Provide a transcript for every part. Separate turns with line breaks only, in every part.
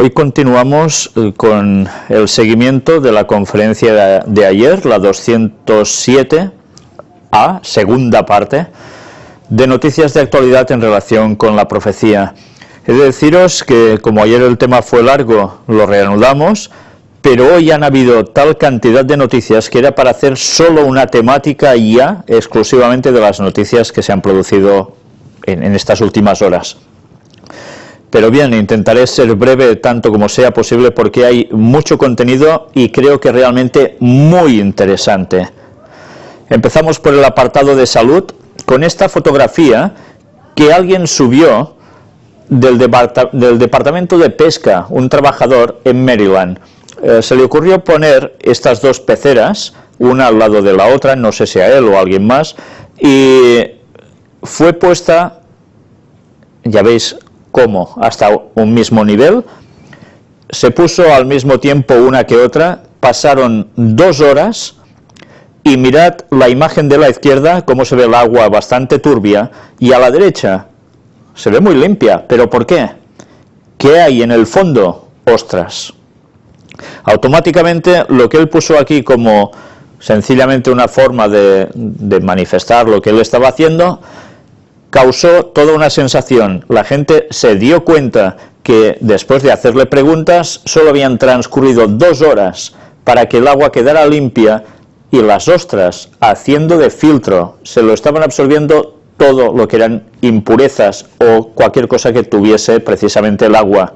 Hoy continuamos con el seguimiento de la conferencia de ayer, la 207A, segunda parte, de noticias de actualidad en relación con la profecía. He de deciros que, como ayer el tema fue largo, lo reanudamos, pero hoy han habido tal cantidad de noticias que era para hacer solo una temática ya exclusivamente de las noticias que se han producido en estas últimas horas. Pero bien, intentaré ser breve tanto como sea posible porque hay mucho contenido y creo que realmente muy interesante. Empezamos por el apartado de salud con esta fotografía que alguien subió del Departamento de Pesca, un trabajador en Maryland. Se le ocurrió poner estas dos peceras, una al lado de la otra, no sé si a él o a alguien más, y fue puesta, ya veis, cómo, hasta un mismo nivel, se puso al mismo tiempo una que otra, pasaron 2 horas y mirad la imagen de la izquierda, cómo se ve el agua bastante turbia, y a la derecha se ve muy limpia. ¿Pero por qué? ¿Qué hay en el fondo? ¡Ostras! Automáticamente lo que él puso aquí como sencillamente una forma de manifestar lo que él estaba haciendo, causó toda una sensación. La gente se dio cuenta que después de hacerle preguntas solo habían transcurrido 2 horas para que el agua quedara limpia y las ostras, haciendo de filtro, se lo estaban absorbiendo todo lo que eran impurezas o cualquier cosa que tuviese precisamente el agua.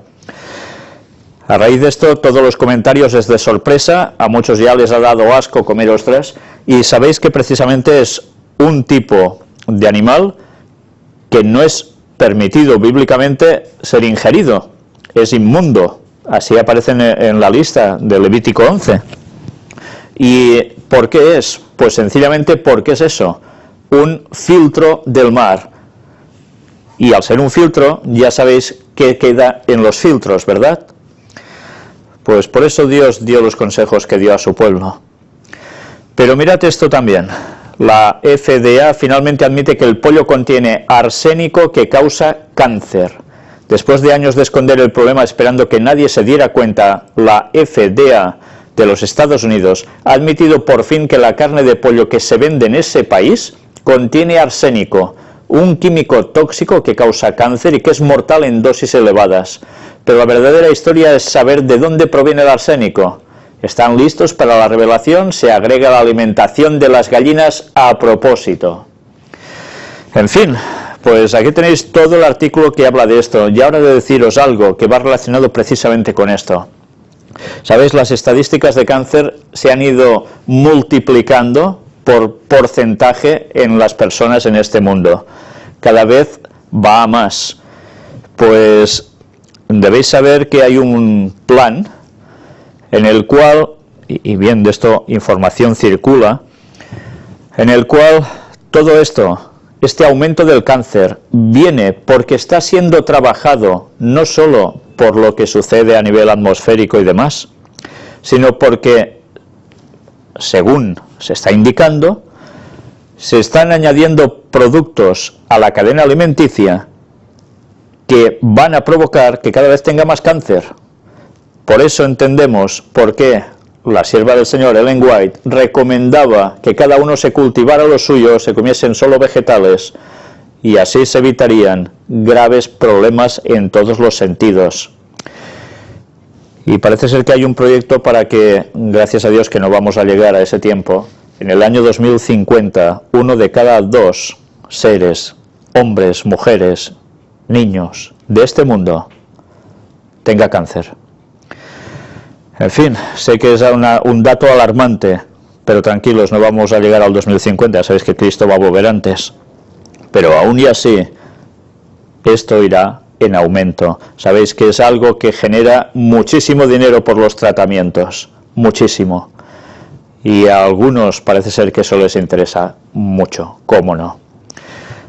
A raíz de esto, todos los comentarios es de sorpresa, a muchos ya les ha dado asco comer ostras, y sabéis que precisamente es un tipo de animal que no es permitido bíblicamente ser ingerido, es inmundo, así aparece en la lista de Levítico 11. ¿Y por qué es? Pues sencillamente porque es eso, un filtro del mar, y al ser un filtro ya sabéis qué queda en los filtros, ¿verdad? Pues por eso Dios dio los consejos que dio a su pueblo. Pero mirad esto también. La FDA finalmente admite que el pollo contiene arsénico que causa cáncer. Después de años de esconder el problema esperando que nadie se diera cuenta, la FDA de los Estados Unidos ha admitido por fin que la carne de pollo que se vende en ese país contiene arsénico, un químico tóxico que causa cáncer y que es mortal en dosis elevadas. Pero la verdadera historia es saber de dónde proviene el arsénico. ¿Están listos para la revelación? Se agrega la alimentación de las gallinas a propósito. En fin, pues aquí tenéis todo el artículo que habla de esto. Y ahora de deciros algo que va relacionado precisamente con esto. ¿Sabéis? Las estadísticas de cáncer se han ido multiplicando por porcentaje en las personas en este mundo. Cada vez va a más. Pues debéis saber que hay un plan en el cual, y bien de esto información circula, en el cual todo esto, este aumento del cáncer, viene porque está siendo trabajado no solo por lo que sucede a nivel atmosférico y demás, sino porque, según se está indicando, se están añadiendo productos a la cadena alimenticia que van a provocar que cada vez tenga más cáncer. Por eso entendemos por qué la sierva del Señor, Ellen White, recomendaba que cada uno se cultivara lo suyo, se comiesen solo vegetales, y así se evitarían graves problemas en todos los sentidos. Y parece ser que hay un proyecto para que, gracias a Dios que no vamos a llegar a ese tiempo, en el año 2050, 1 de cada 2 seres, hombres, mujeres, niños de este mundo, tenga cáncer. En fin, sé que es un dato alarmante, pero tranquilos, no vamos a llegar al 2050, sabéis que Cristo va a volver antes. Pero aún y así, esto irá en aumento. Sabéis que es algo que genera muchísimo dinero por los tratamientos, muchísimo. Y a algunos parece ser que eso les interesa mucho, ¿cómo no?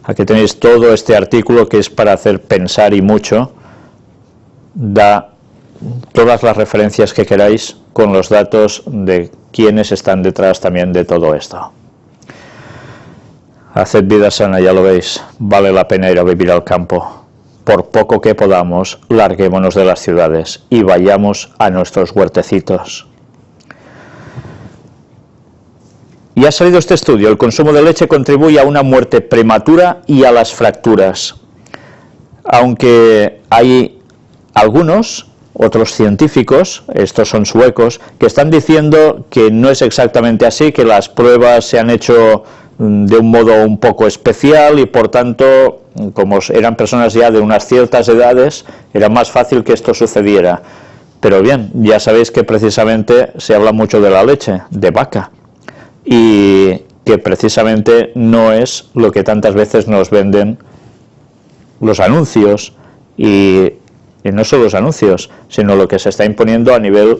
Aquí tenéis todo este artículo que es para hacer pensar y mucho, da todas las referencias que queráis con los datos de quiénes están detrás también de todo esto. Haced vida sana, ya lo veis, vale la pena ir a vivir al campo. por poco que podamos, larguémonos de las ciudades y vayamos a nuestros huertecitos. Y ha salido este estudio: el consumo de leche contribuye a una muerte prematura y a las fracturas. Aunque hay otros científicos, estos son suecos, que están diciendo que no es exactamente así, que las pruebas se han hecho de un modo un poco especial y por tanto, como eran personas ya de unas ciertas edades, era más fácil que esto sucediera. Pero bien, ya sabéis que precisamente se habla mucho de la leche de vaca y que precisamente no es lo que tantas veces nos venden los anuncios, y no solo los anuncios, sino lo que se está imponiendo a nivel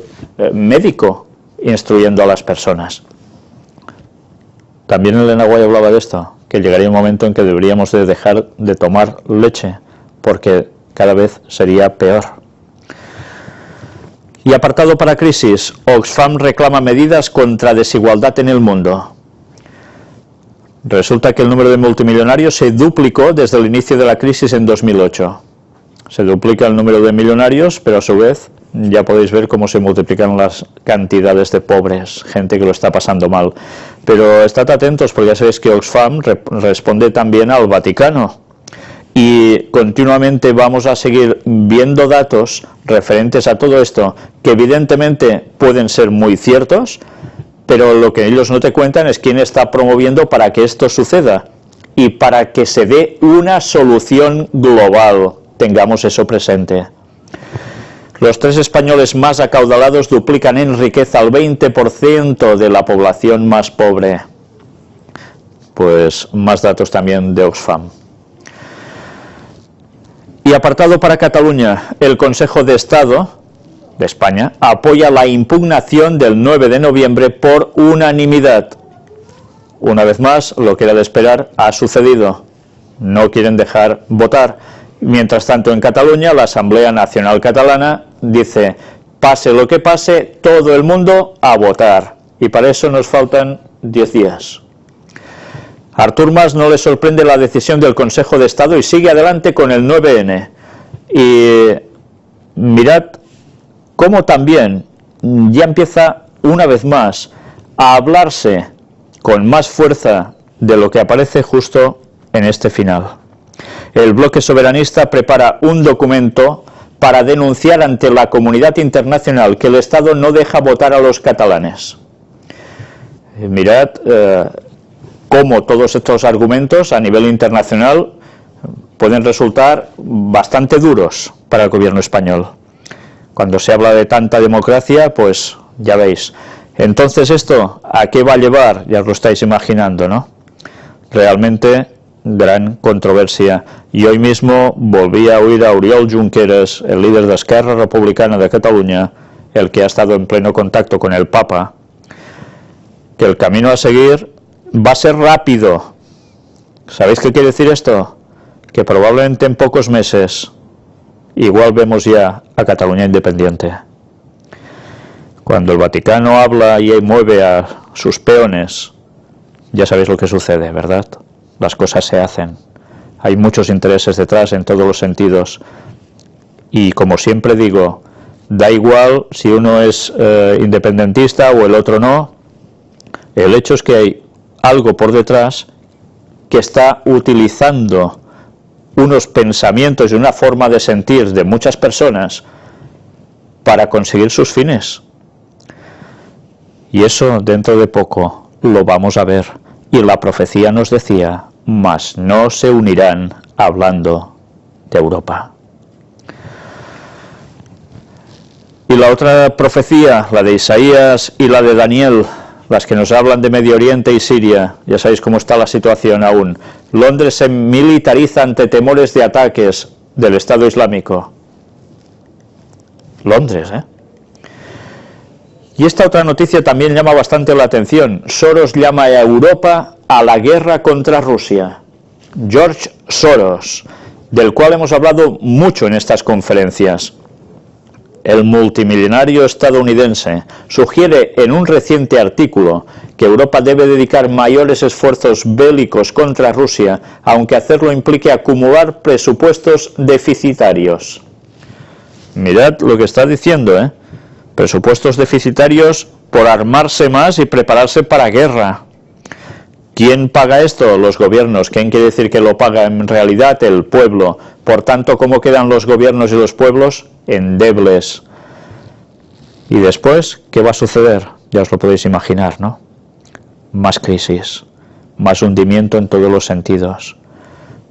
médico, instruyendo a las personas. También Elena White hablaba de esto, que llegaría un momento en que deberíamos de dejar de tomar leche, porque cada vez sería peor. Y apartado para crisis, Oxfam reclama medidas contra desigualdad en el mundo. Resulta que el número de multimillonarios se duplicó desde el inicio de la crisis en 2008. Se duplica el número de millonarios, pero a su vez ya podéis ver cómo se multiplican las cantidades de pobres, gente que lo está pasando mal. Pero estad atentos, porque ya sabéis que Oxfam responde también al Vaticano. Y continuamente vamos a seguir viendo datos referentes a todo esto, que evidentemente pueden ser muy ciertos, pero lo que ellos no te cuentan es quién está promoviendo para que esto suceda y para que se dé una solución global. Tengamos eso presente. Los 3 españoles más acaudalados duplican en riqueza al 20% de la población más pobre. Pues más datos también de Oxfam. Y apartado para Cataluña, el Consejo de Estado de España apoya la impugnación del 9 de noviembre por unanimidad. Una vez más, lo que era de esperar ha sucedido. No quieren dejar votar. Mientras tanto, en Cataluña, la Asamblea Nacional Catalana dice: pase lo que pase, todo el mundo a votar. Y para eso nos faltan 10 días. A Artur Mas no le sorprende la decisión del Consejo de Estado y sigue adelante con el 9N. Y mirad cómo también ya empieza una vez más a hablarse con más fuerza de lo que aparece justo en este final. El bloque soberanista prepara un documento para denunciar ante la comunidad internacional que el Estado no deja votar a los catalanes. Mirad cómo todos estos argumentos a nivel internacional pueden resultar bastante duros para el gobierno español. Cuando se habla de tanta democracia, pues ya veis. Entonces, ¿esto a qué va a llevar? Ya os lo estáis imaginando, ¿no? Realmente gran controversia. Y hoy mismo volví a oír a Oriol Junqueras, el líder de Esquerra Republicana de Cataluña, el que ha estado en pleno contacto con el Papa, que el camino a seguir va a ser rápido. ¿Sabéis qué quiere decir esto? Que probablemente en pocos meses igual vemos ya a Cataluña independiente. Cuando el Vaticano habla y mueve a sus peones, ya sabéis lo que sucede, ¿verdad? Las cosas se hacen. Hay muchos intereses detrás en todos los sentidos. Y como siempre digo, da igual si uno es independentista o el otro no. El hecho es que hay algo por detrás que está utilizando unos pensamientos y una forma de sentir de muchas personas para conseguir sus fines. Y eso dentro de poco lo vamos a ver. Y la profecía nos decía: mas no se unirán, hablando de Europa. Y la otra profecía, la de Isaías y la de Daniel, las que nos hablan de Medio Oriente y Siria, ya sabéis cómo está la situación aún. Londres se militariza ante temores de ataques del Estado Islámico. Londres, ¿eh? Y esta otra noticia también llama bastante la atención. Soros llama a Europa a la guerra contra Rusia. George Soros, del cual hemos hablado mucho en estas conferencias. el multimillonario estadounidense, sugiere en un reciente artículo que Europa debe dedicar mayores esfuerzos bélicos contra Rusia, aunque hacerlo implique acumular presupuestos deficitarios. Mirad lo que está diciendo, ¿eh? Presupuestos deficitarios por armarse más y prepararse para guerra. ¿Quién paga esto? Los gobiernos. ¿Quién quiere decir que lo paga en realidad? El pueblo. Por tanto, ¿cómo quedan los gobiernos y los pueblos? Endebles. Y después, ¿qué va a suceder? Ya os lo podéis imaginar, ¿no? Más crisis, más hundimiento en todos los sentidos.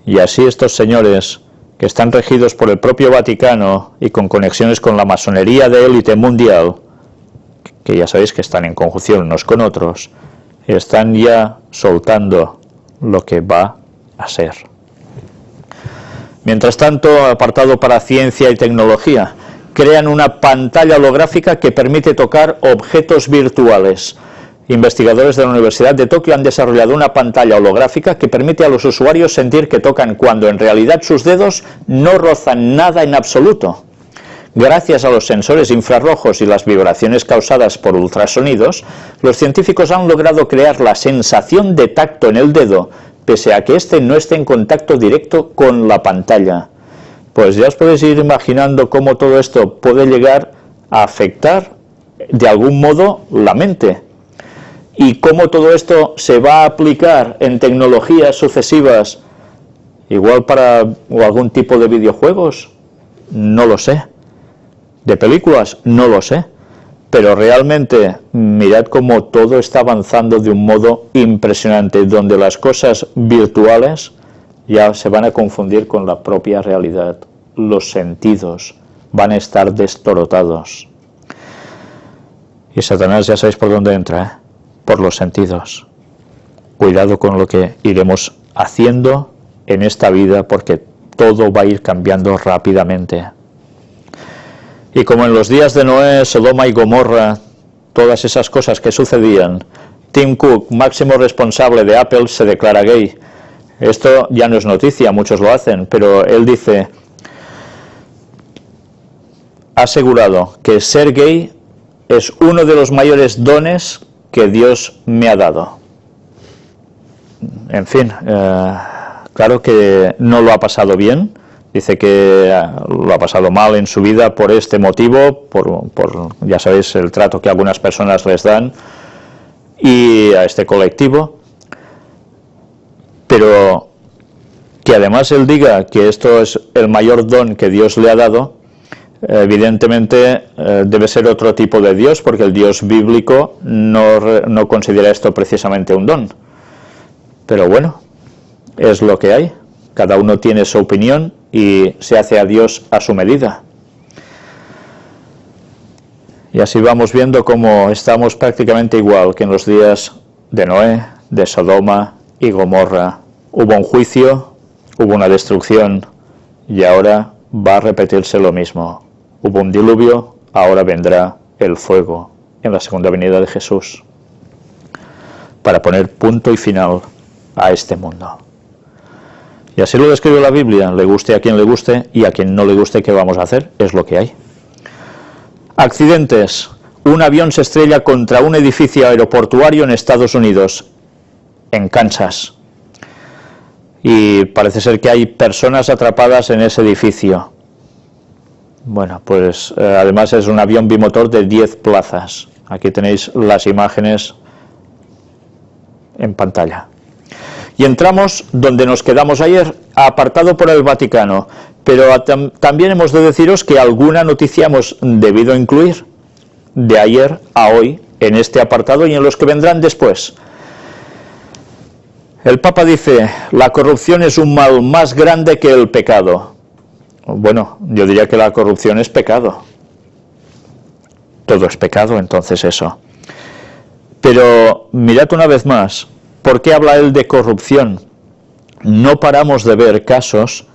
Y así estos señores, que están regidos por el propio Vaticano y con conexiones con la masonería de élite mundial, que ya sabéis que están en conjunción unos con otros, están ya soltando lo que va a ser. Mientras tanto, apartado para ciencia y tecnología, crean una pantalla holográfica que permite tocar objetos virtuales. Investigadores de la Universidad de Tokio han desarrollado una pantalla holográfica que permite a los usuarios sentir que tocan cuando en realidad sus dedos no rozan nada en absoluto. Gracias a los sensores infrarrojos y las vibraciones causadas por ultrasonidos, los científicos han logrado crear la sensación de tacto en el dedo, pese a que éste no esté en contacto directo con la pantalla. Pues ya os podéis ir imaginando cómo todo esto puede llegar a afectar de algún modo la mente. Y cómo todo esto se va a aplicar en tecnologías sucesivas, igual para algún tipo de videojuegos, no lo sé. De películas, no lo sé. Pero realmente, mirad cómo todo está avanzando de un modo impresionante, donde las cosas virtuales ya se van a confundir con la propia realidad. Los sentidos van a estar destorotados. Y Satanás ya sabéis por dónde entra, ¿eh? Por los sentidos. Cuidado con lo que iremos haciendo en esta vida, porque todo va a ir cambiando rápidamente. Y como en los días de Noé, Sodoma y Gomorra, todas esas cosas que sucedían, Tim Cook, máximo responsable de Apple, se declara gay. Esto ya no es noticia, muchos lo hacen, pero él dice, ha asegurado que ser gay es uno de los mayores dones que Dios me ha dado. En fin, claro que no lo ha pasado bien. Dice que lo ha pasado mal en su vida por este motivo, por ya sabéis el trato que algunas personas les dan y a este colectivo. Pero que además él diga que esto es el mayor don que Dios le ha dado, evidentemente debe ser otro tipo de Dios, porque el Dios bíblico no considera esto precisamente un don. Pero bueno, es lo que hay. Cada uno tiene su opinión y se hace a Dios a su medida. Y así vamos viendo cómo estamos prácticamente igual que en los días de Noé, de Sodoma y Gomorra. Hubo un juicio, hubo una destrucción y ahora va a repetirse lo mismo. Hubo un diluvio, ahora vendrá el fuego en la segunda venida de Jesús para poner punto y final a este mundo. Y así lo describe la Biblia, le guste a quien le guste y a quien no le guste, ¿qué vamos a hacer? Es lo que hay. Accidentes. Un avión se estrella contra un edificio aeroportuario en Estados Unidos, en Kansas. Y parece ser que hay personas atrapadas en ese edificio. Bueno, pues además es un avión bimotor de 10 plazas. Aquí tenéis las imágenes en pantalla. Y entramos donde nos quedamos ayer, apartado por el Vaticano, pero también hemos de deciros que alguna noticia hemos debido incluir de ayer a hoy en este apartado y en los que vendrán después. El Papa dice, la corrupción es un mal más grande que el pecado. Bueno, yo diría que la corrupción es pecado. Todo es pecado, entonces eso. Pero mirad una vez más, ¿por qué habla él de corrupción? No paramos de ver casos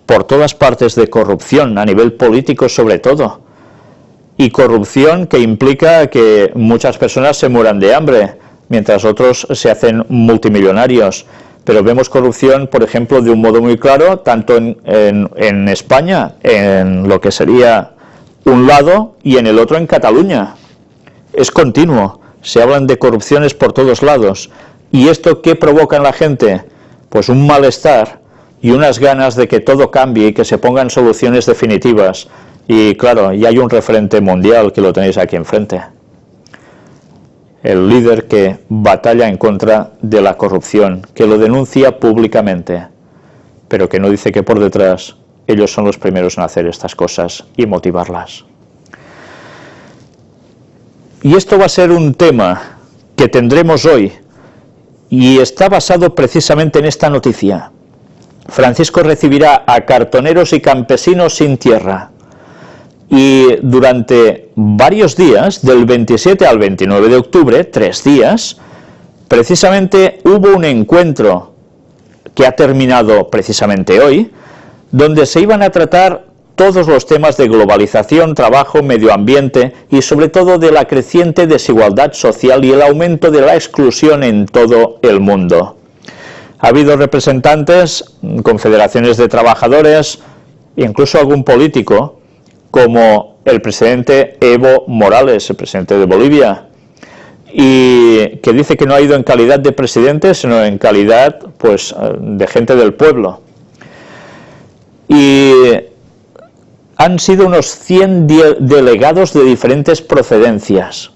por todas partes de corrupción, a nivel político sobre todo. Y corrupción que implica que muchas personas se mueran de hambre, mientras otros se hacen multimillonarios. Pero vemos corrupción, por ejemplo, de un modo muy claro, tanto en España, en lo que sería un lado y en el otro en Cataluña. Es continuo, se hablan de corrupciones por todos lados. ¿Y esto qué provoca en la gente? Pues un malestar y unas ganas de que todo cambie y que se pongan soluciones definitivas. Y claro, y hay un referente mundial que lo tenéis aquí enfrente. El líder que batalla en contra de la corrupción, que lo denuncia públicamente, pero que no dice que por detrás ellos son los primeros en hacer estas cosas y motivarlas. Y esto va a ser un tema que tendremos hoy, y está basado precisamente en esta noticia. Francisco recibirá a cartoneros y campesinos sin tierra. Y durante varios días, del 27 al 29 de octubre, 3 días, precisamente hubo un encuentro que ha terminado precisamente hoy, donde se iban a tratar todos los temas de globalización, trabajo, medio ambiente y sobre todo de la creciente desigualdad social y el aumento de la exclusión en todo el mundo. Ha habido representantes, confederaciones de trabajadores, incluso algún político, como el presidente Evo Morales, el presidente de Bolivia, y que dice que no ha ido en calidad de presidente, sino en calidad, pues, de gente del pueblo. Y han sido unos 100 delegados de diferentes procedencias.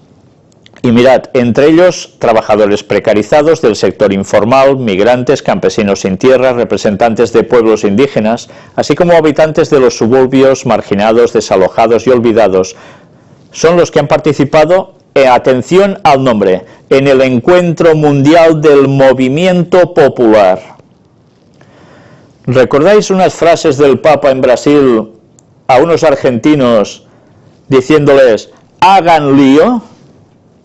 Y mirad, entre ellos trabajadores precarizados del sector informal, migrantes, campesinos sin tierra, representantes de pueblos indígenas, así como habitantes de los suburbios marginados, desalojados y olvidados. Son los que han participado, atención al nombre, en el Encuentro Mundial del Movimiento Popular. ¿Recordáis unas frases del Papa en Brasil a unos argentinos diciéndoles, hagan lío?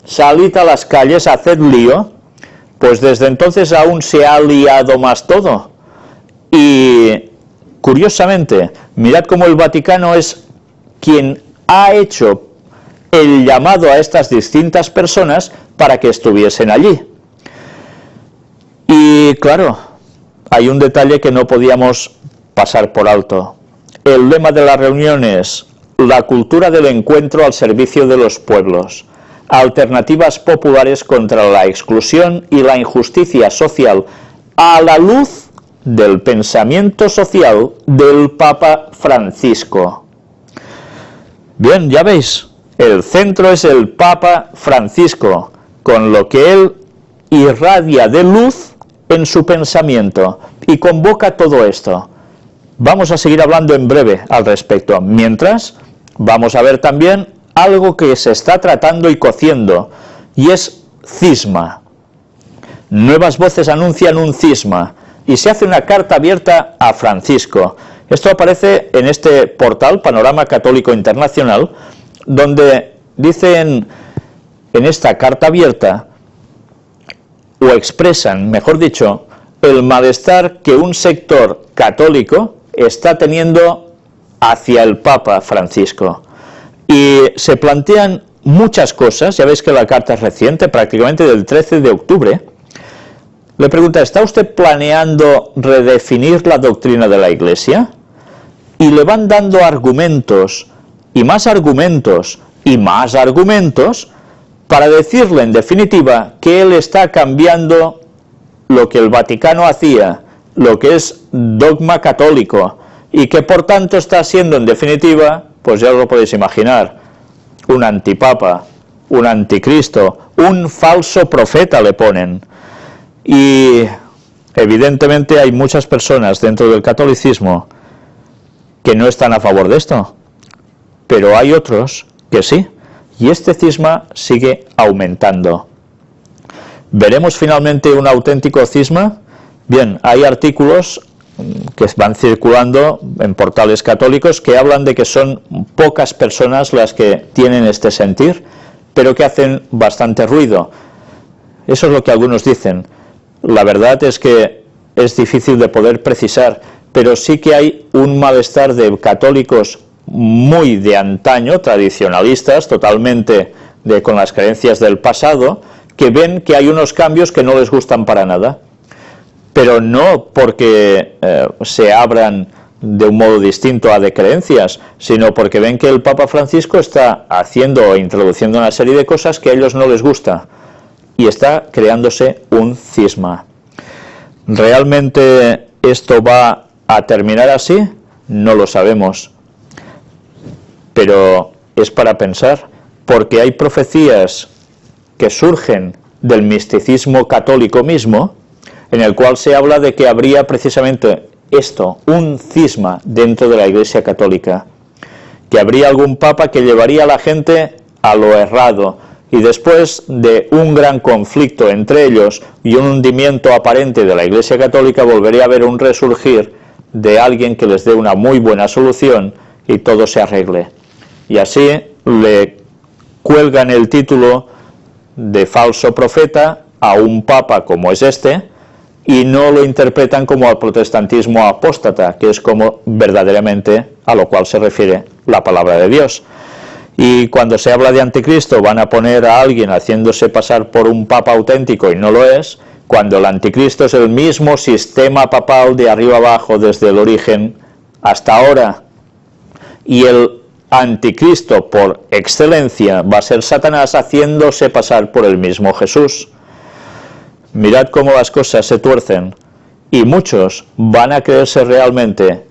Salid a las calles, haced lío. Pues desde entonces aún se ha liado más todo. Y curiosamente, mirad cómo el Vaticano es quien ha hecho el llamado a estas distintas personas para que estuviesen allí. Y claro, hay un detalle que no podíamos pasar por alto. El lema de la reunión es la cultura del encuentro al servicio de los pueblos. Alternativas populares contra la exclusión y la injusticia social a la luz del pensamiento social del Papa Francisco. Bien, ya veis, el centro es el Papa Francisco, con lo que él irradia de luz en su pensamiento y convoca todo esto. Vamos a seguir hablando en breve al respecto. Mientras, vamos a ver también algo que se está tratando y cociendo, y es cisma. Nuevas voces anuncian un cisma, y se hace una carta abierta a Francisco. Esto aparece en este portal, Panorama Católico Internacional, donde dicen en esta carta abierta, o expresan, mejor dicho, el malestar que un sector católico está teniendo hacia el Papa Francisco. Y se plantean muchas cosas, ya veis que la carta es reciente, prácticamente del 13 de octubre. Le pregunta, ¿está usted planeando redefinir la doctrina de la Iglesia? Y le van dando argumentos, y más argumentos, y más argumentos, para decirle en definitiva que él está cambiando lo que el Vaticano hacía, lo que es dogma católico, y que por tanto está siendo en definitiva, pues ya os lo podéis imaginar, un antipapa, un anticristo, un falso profeta le ponen. Y evidentemente hay muchas personas dentro del catolicismo que no están a favor de esto, pero hay otros que sí, y este cisma sigue aumentando. ¿Veremos finalmente un auténtico cisma? Bien, hay artículos que van circulando en portales católicos que hablan de que son pocas personas las que tienen este sentir, pero que hacen bastante ruido. Eso es lo que algunos dicen. La verdad es que es difícil de poder precisar, pero sí que hay un malestar de católicos muy de antaño, tradicionalistas, totalmente con las creencias del pasado, que ven que hay unos cambios que no les gustan para nada. Pero no porque se abran de un modo distinto a de creencias, sino porque ven que el Papa Francisco está haciendo o introduciendo una serie de cosas que a ellos no les gusta y está creándose un cisma. ¿Realmente esto va a terminar así? No lo sabemos, pero es para pensar, porque hay profecías que surgen del misticismo católico mismo, en el cual se habla de que habría precisamente esto, un cisma dentro de la Iglesia Católica, que habría algún papa que llevaría a la gente a lo errado, y después de un gran conflicto entre ellos y un hundimiento aparente de la Iglesia Católica, volvería a haber un resurgir de alguien que les dé una muy buena solución y todo se arregle. Y así le cuelgan el título de falso profeta a un papa como es este, y no lo interpretan como al protestantismo apóstata, que es como verdaderamente a lo cual se refiere la palabra de Dios. Y cuando se habla de anticristo van a poner a alguien haciéndose pasar por un papa auténtico y no lo es, cuando el anticristo es el mismo sistema papal de arriba abajo desde el origen hasta ahora. Y el anticristo por excelencia va a ser Satanás haciéndose pasar por el mismo Jesús. Mirad cómo las cosas se tuercen, y muchos van a creerse realmente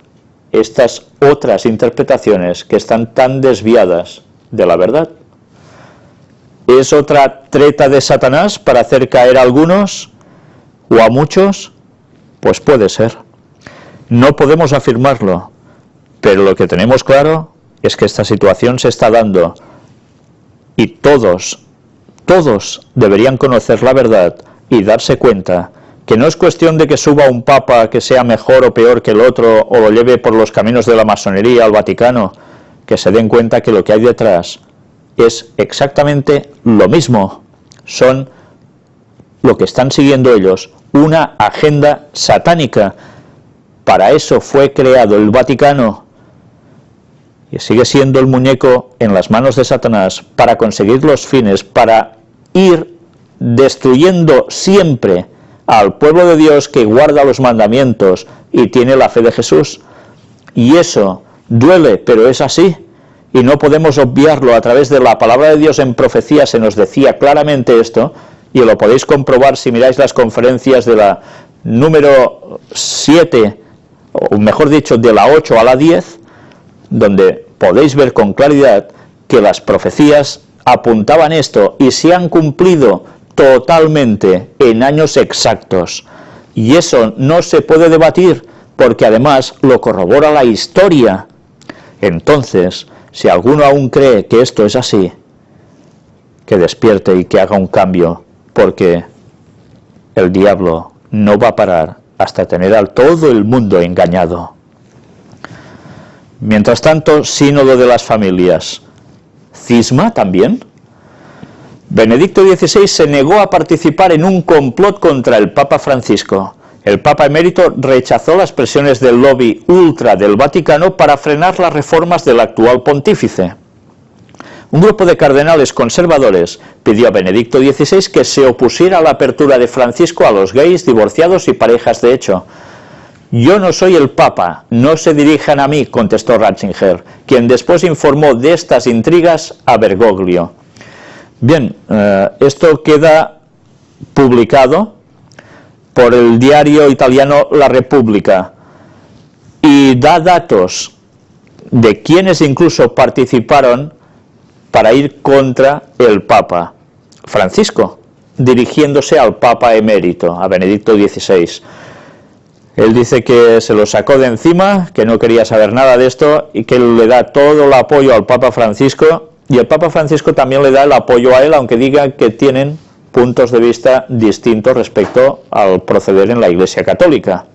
estas otras interpretaciones que están tan desviadas de la verdad. ¿Es otra treta de Satanás para hacer caer a algunos o a muchos? Pues puede ser. No podemos afirmarlo, pero lo que tenemos claro es que esta situación se está dando y todos deberían conocer la verdad y darse cuenta que no es cuestión de que suba un papa que sea mejor o peor que el otro o lo lleve por los caminos de la masonería al Vaticano, que se den cuenta que lo que hay detrás es exactamente lo mismo. Son lo que están siguiendo ellos, una agenda satánica. Para eso fue creado el Vaticano y sigue siendo el muñeco en las manos de Satanás para conseguir los fines, para ir destruyendo siempre al pueblo de Dios que guarda los mandamientos y tiene la fe de Jesús. Y eso duele, pero es así, y no podemos obviarlo. A través de la palabra de Dios en profecía se nos decía claramente esto, y lo podéis comprobar si miráis las conferencias de la número 7, o mejor dicho, de la 8 a la 10, donde podéis ver con claridad que las profecías apuntaban esto y se han cumplido totalmente en años exactos. Y eso no se puede debatir porque además lo corrobora la historia. Entonces, si alguno aún cree que esto es así, que despierte y que haga un cambio, porque el diablo no va a parar hasta tener a todo el mundo engañado. Mientras tanto, sínodo de las familias. ¿Cisma también? Benedicto XVI se negó a participar en un complot contra el Papa Francisco. El Papa emérito rechazó las presiones del lobby ultra del Vaticano para frenar las reformas del actual pontífice. Un grupo de cardenales conservadores pidió a Benedicto XVI que se opusiera a la apertura de Francisco a los gays, divorciados y parejas de hecho. «Yo no soy el Papa, no se dirijan a mí», contestó Ratzinger, quien después informó de estas intrigas a Bergoglio. Bien, esto queda publicado por el diario italiano La Repubblica y da datos de quienes incluso participaron para ir contra el Papa Francisco, dirigiéndose al Papa emérito, a Benedicto XVI. Él dice que se lo sacó de encima, que no quería saber nada de esto y que le da todo el apoyo al Papa Francisco, y el Papa Francisco también le da el apoyo a él, aunque diga que tienen puntos de vista distintos respecto al proceder en la Iglesia Católica.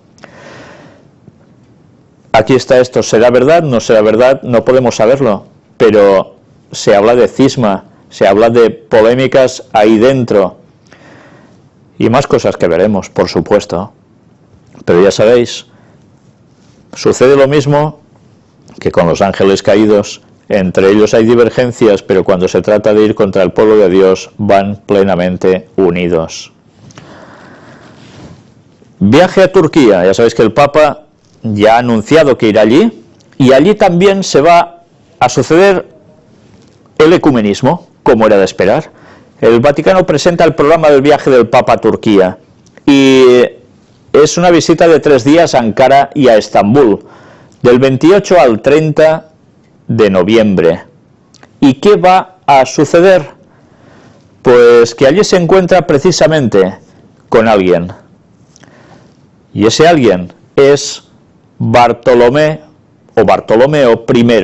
Aquí está esto, ¿será verdad? ¿No será verdad? No podemos saberlo, pero se habla de cisma, se habla de polémicas ahí dentro, y más cosas que veremos, por supuesto. Pero ya sabéis, sucede lo mismo que con los ángeles caídos. Entre ellos hay divergencias, pero cuando se trata de ir contra el pueblo de Dios, van plenamente unidos. Viaje a Turquía. Ya sabéis que el Papa ya ha anunciado que irá allí, y allí también se va a suceder el ecumenismo, como era de esperar. El Vaticano presenta el programa del viaje del Papa a Turquía, y es una visita de 3 días a Ankara y a Estambul, del 28 al 30 de noviembre. ¿Y qué va a suceder? Pues que allí se encuentra precisamente con alguien. Y ese alguien es Bartolomeo I,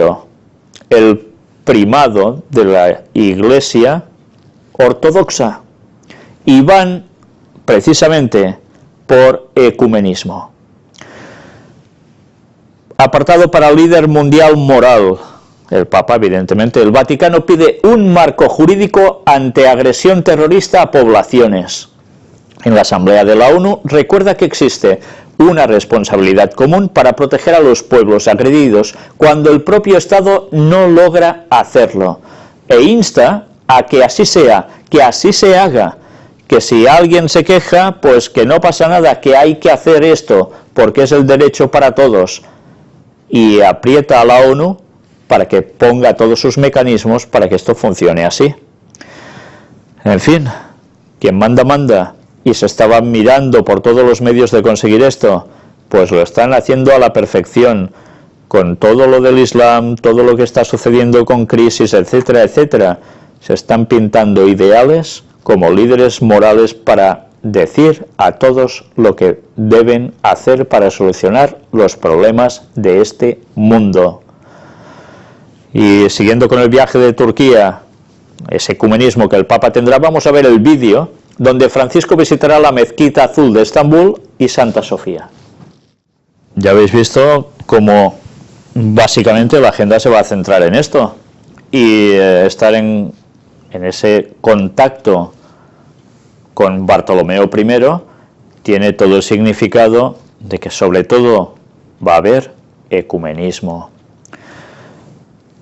el primado de la Iglesia ortodoxa. Y van precisamente por ecumenismo. Apartado para líder mundial moral, el Papa, evidentemente. El Vaticano pide un marco jurídico ante agresión terrorista a poblaciones. En la Asamblea de la ONU recuerda que existe una responsabilidad común para proteger a los pueblos agredidos cuando el propio Estado no logra hacerlo, e insta a que así sea, que así se haga, que si alguien se queja, pues que no pasa nada, que hay que hacer esto, porque es el derecho para todos, y aprieta a la ONU para que ponga todos sus mecanismos para que esto funcione así. En fin, quien manda, manda. Y se estaban mirando por todos los medios de conseguir esto, pues lo están haciendo a la perfección, con todo lo del Islam, todo lo que está sucediendo con crisis, etcétera, etcétera. Se están pintando ideales como líderes morales para decir a todos lo que deben hacer para solucionar los problemas de este mundo. Y siguiendo con el viaje de Turquía, ese ecumenismo que el Papa tendrá, vamos a ver el vídeo donde Francisco visitará la Mezquita Azul de Estambul y Santa Sofía. Ya habéis visto cómo básicamente la agenda se va a centrar en esto, y estar en ese contacto con Bartolomeo I tiene todo el significado de que sobre todo va a haber ecumenismo.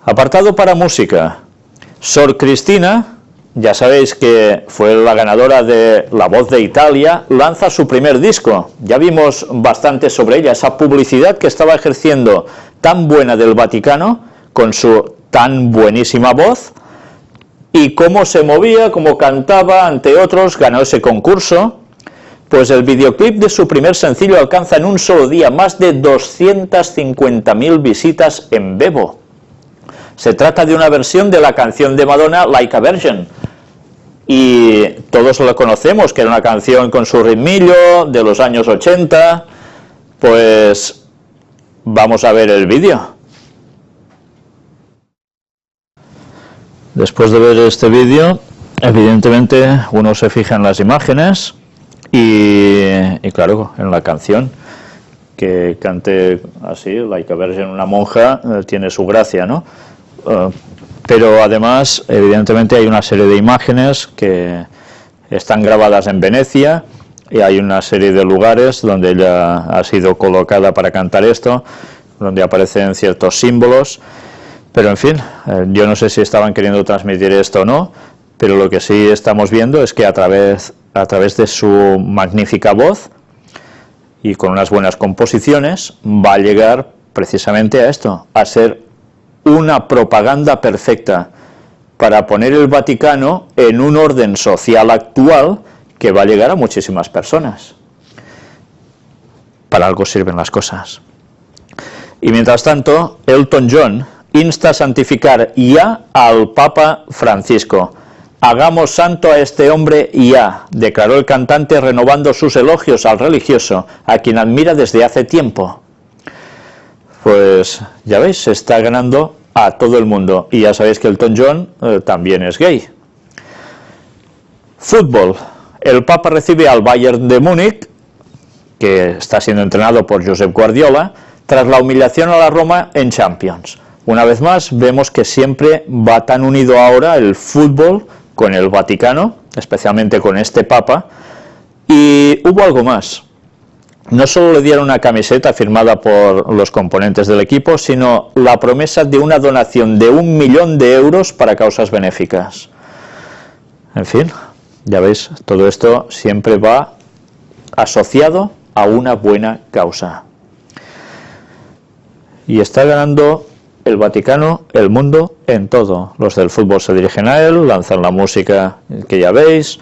Apartado para música, Sor Cristina, ya sabéis que fue la ganadora de La Voz de Italia, lanza su primer disco. Ya vimos bastante sobre ella, esa publicidad que estaba ejerciendo tan buena del Vaticano, con su tan buenísima voz, y cómo se movía, cómo cantaba ante otros, ganó ese concurso. Pues el videoclip de su primer sencillo alcanza en un solo día más de 250.000 visitas en Vevo. Se trata de una versión de la canción de Madonna, Like a Virgin, y todos lo conocemos, que era una canción con su ritmillo de los años 80, pues vamos a ver el vídeo. Después de ver este vídeo, evidentemente uno se fija en las imágenes y claro, en la canción. Que cante así, Like a Virgin, una monja, tiene su gracia, ¿no? Pero además, evidentemente, hay una serie de imágenes que están grabadas en Venecia, y hay una serie de lugares donde ella ha sido colocada para cantar esto, donde aparecen ciertos símbolos. Pero en fin, yo no sé si estaban queriendo transmitir esto o no, pero lo que sí estamos viendo es que a través de su magnífica voz y con unas buenas composiciones va a llegar precisamente a esto, a ser una propaganda perfecta para poner el Vaticano en un orden social actual que va a llegar a muchísimas personas. Para algo sirven las cosas. Y mientras tanto, Elton John insta a santificar ya al Papa Francisco. Hagamos santo a este hombre ya, declaró el cantante, renovando sus elogios al religioso, a quien admira desde hace tiempo. Pues ya veis, se está ganando a todo el mundo, y ya sabéis que Elton John también es gay. Fútbol. El Papa recibe al Bayern de Múnich, que está siendo entrenado por Josep Guardiola, tras la humillación a la Roma en Champions. Una vez más, vemos que siempre va tan unido ahora el fútbol con el Vaticano, especialmente con este Papa, y hubo algo más. No solo le dieron una camiseta firmada por los componentes del equipo, sino la promesa de una donación de 1 millón de euros para causas benéficas. En fin, ya veis, todo esto siempre va asociado a una buena causa. Y está ganando el Vaticano el mundo en todo. Los del fútbol se dirigen a él, lanzan la música que ya veis,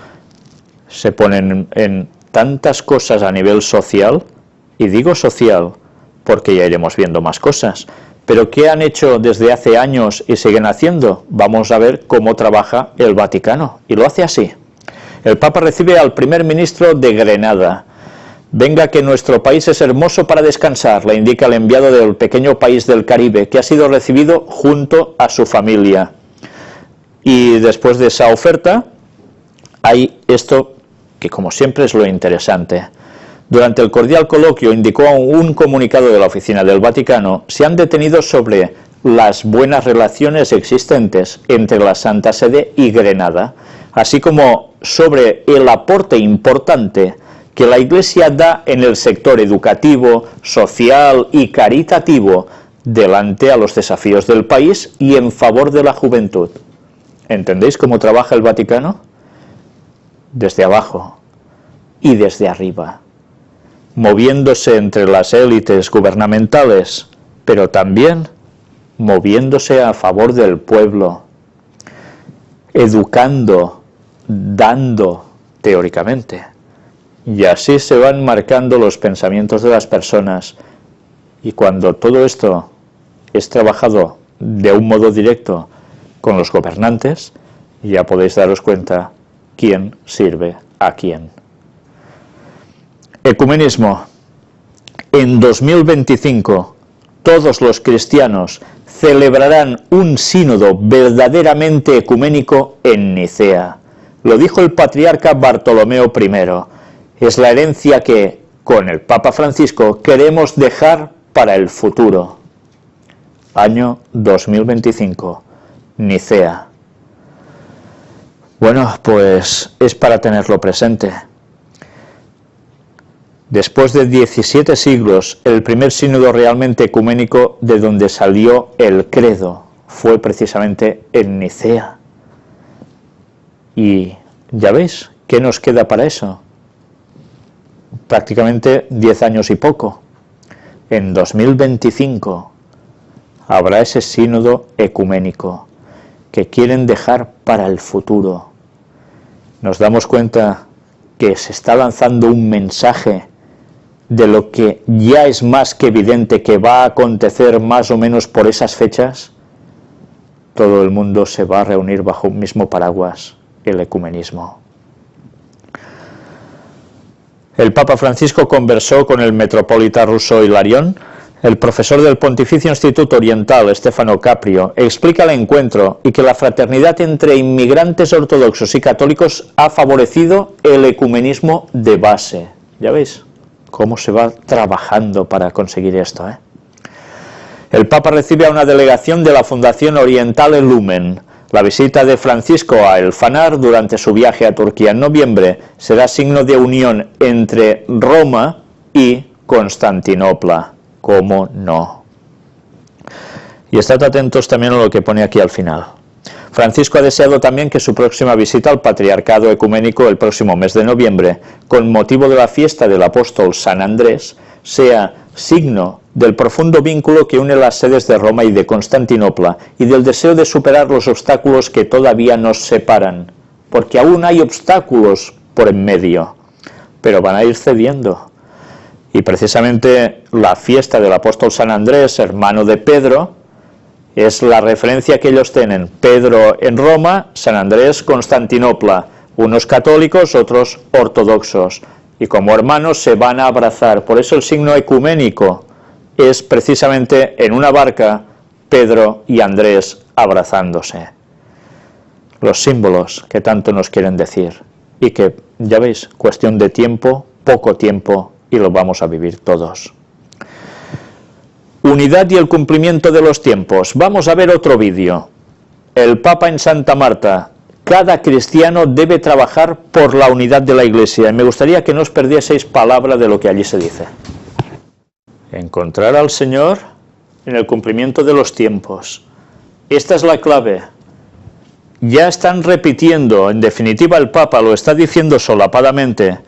se ponen en tantas cosas a nivel social, y digo social porque ya iremos viendo más cosas, pero ¿qué han hecho desde hace años y siguen haciendo? Vamos a ver cómo trabaja el Vaticano, y lo hace así. El Papa recibe al primer ministro de Grenada. Venga, que nuestro país es hermoso para descansar, le indica el enviado del pequeño país del Caribe, que ha sido recibido junto a su familia. Y después de esa oferta, hay esto que como siempre es lo interesante. Durante el cordial coloquio, indicó un comunicado de la Oficina del Vaticano, se han detenido sobre las buenas relaciones existentes entre la Santa Sede y Grenada, así como sobre el aporte importante que la Iglesia da en el sector educativo, social y caritativo delante a los desafíos del país y en favor de la juventud. ¿Entendéis cómo trabaja el Vaticano? Desde abajo y desde arriba, moviéndose entre las élites gubernamentales, pero también moviéndose a favor del pueblo, educando, dando teóricamente. Y así se van marcando los pensamientos de las personas. Y cuando todo esto es trabajado de un modo directo con los gobernantes, ya podéis daros cuenta quién sirve a quién. Ecumenismo. En 2025, todos los cristianos celebrarán un sínodo verdaderamente ecuménico en Nicea. Lo dijo el patriarca Bartolomeo I. Es la herencia que, con el Papa Francisco, queremos dejar para el futuro. Año 2025, Nicea. Bueno, pues es para tenerlo presente. Después de 17 siglos, el primer sínodo realmente ecuménico de donde salió el credo fue precisamente en Nicea. Y ya veis, ¿qué nos queda para eso? Prácticamente 10 años y poco. En 2025 habrá ese sínodo ecuménico que quieren dejar para el futuro. Nos damos cuenta que se está lanzando un mensaje de lo que ya es más que evidente que va a acontecer más o menos por esas fechas. Todo el mundo se va a reunir bajo un mismo paraguas, el ecumenismo. El Papa Francisco conversó con el metropolita ruso Hilarión. El profesor del Pontificio Instituto Oriental, Stefano Caprio, explica el encuentro y que la fraternidad entre inmigrantes ortodoxos y católicos ha favorecido el ecumenismo de base. ¿Ya veis cómo se va trabajando para conseguir esto, eh? El Papa recibe a una delegación de la Fundación Orientale Lumen. La visita de Francisco a El Fanar durante su viaje a Turquía en noviembre será signo de unión entre Roma y Constantinopla. ¿Cómo no? Y estad atentos también a lo que pone aquí al final. Francisco ha deseado también que su próxima visita al Patriarcado Ecuménico el próximo mes de noviembre, con motivo de la fiesta del apóstol San Andrés, sea signo del profundo vínculo que une las sedes de Roma y de Constantinopla y del deseo de superar los obstáculos que todavía nos separan, porque aún hay obstáculos por en medio, pero van a ir cediendo. Y precisamente la fiesta del apóstol San Andrés, hermano de Pedro, es la referencia que ellos tienen. Pedro en Roma, San Andrés Constantinopla, unos católicos, otros ortodoxos, y como hermanos se van a abrazar. Por eso el signo ecuménico es precisamente en una barca, Pedro y Andrés abrazándose. Los símbolos que tanto nos quieren decir, y que, ya veis, cuestión de tiempo, poco tiempo, y lo vamos a vivir todos. Unidad y el cumplimiento de los tiempos. Vamos a ver otro vídeo. El Papa en Santa Marta. Cada cristiano debe trabajar por la unidad de la Iglesia. Y me gustaría que no os perdieseis palabra de lo que allí se dice. Encontrar al Señor en el cumplimiento de los tiempos. Esta es la clave. Ya están repitiendo, en definitiva el Papa lo está diciendo solapadamente,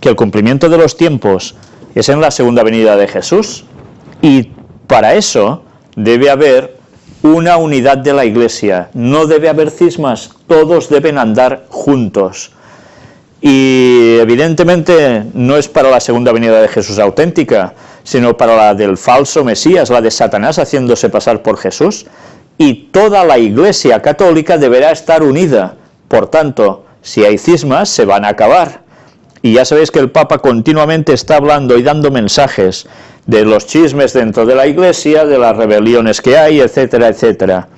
que el cumplimiento de los tiempos es en la segunda venida de Jesús. Y Para eso debe haber una unidad de la Iglesia, no debe haber cismas, todos deben andar juntos. Y evidentemente no es para la segunda venida de Jesús auténtica, sino para la del falso Mesías, la de Satanás haciéndose pasar por Jesús. Y toda la Iglesia católica deberá estar unida. Por tanto, si hay cismas, se van a acabar. Y ya sabéis que el Papa continuamente está hablando y dando mensajes de los chismes dentro de la Iglesia, de las rebeliones que hay, etcétera, etcétera.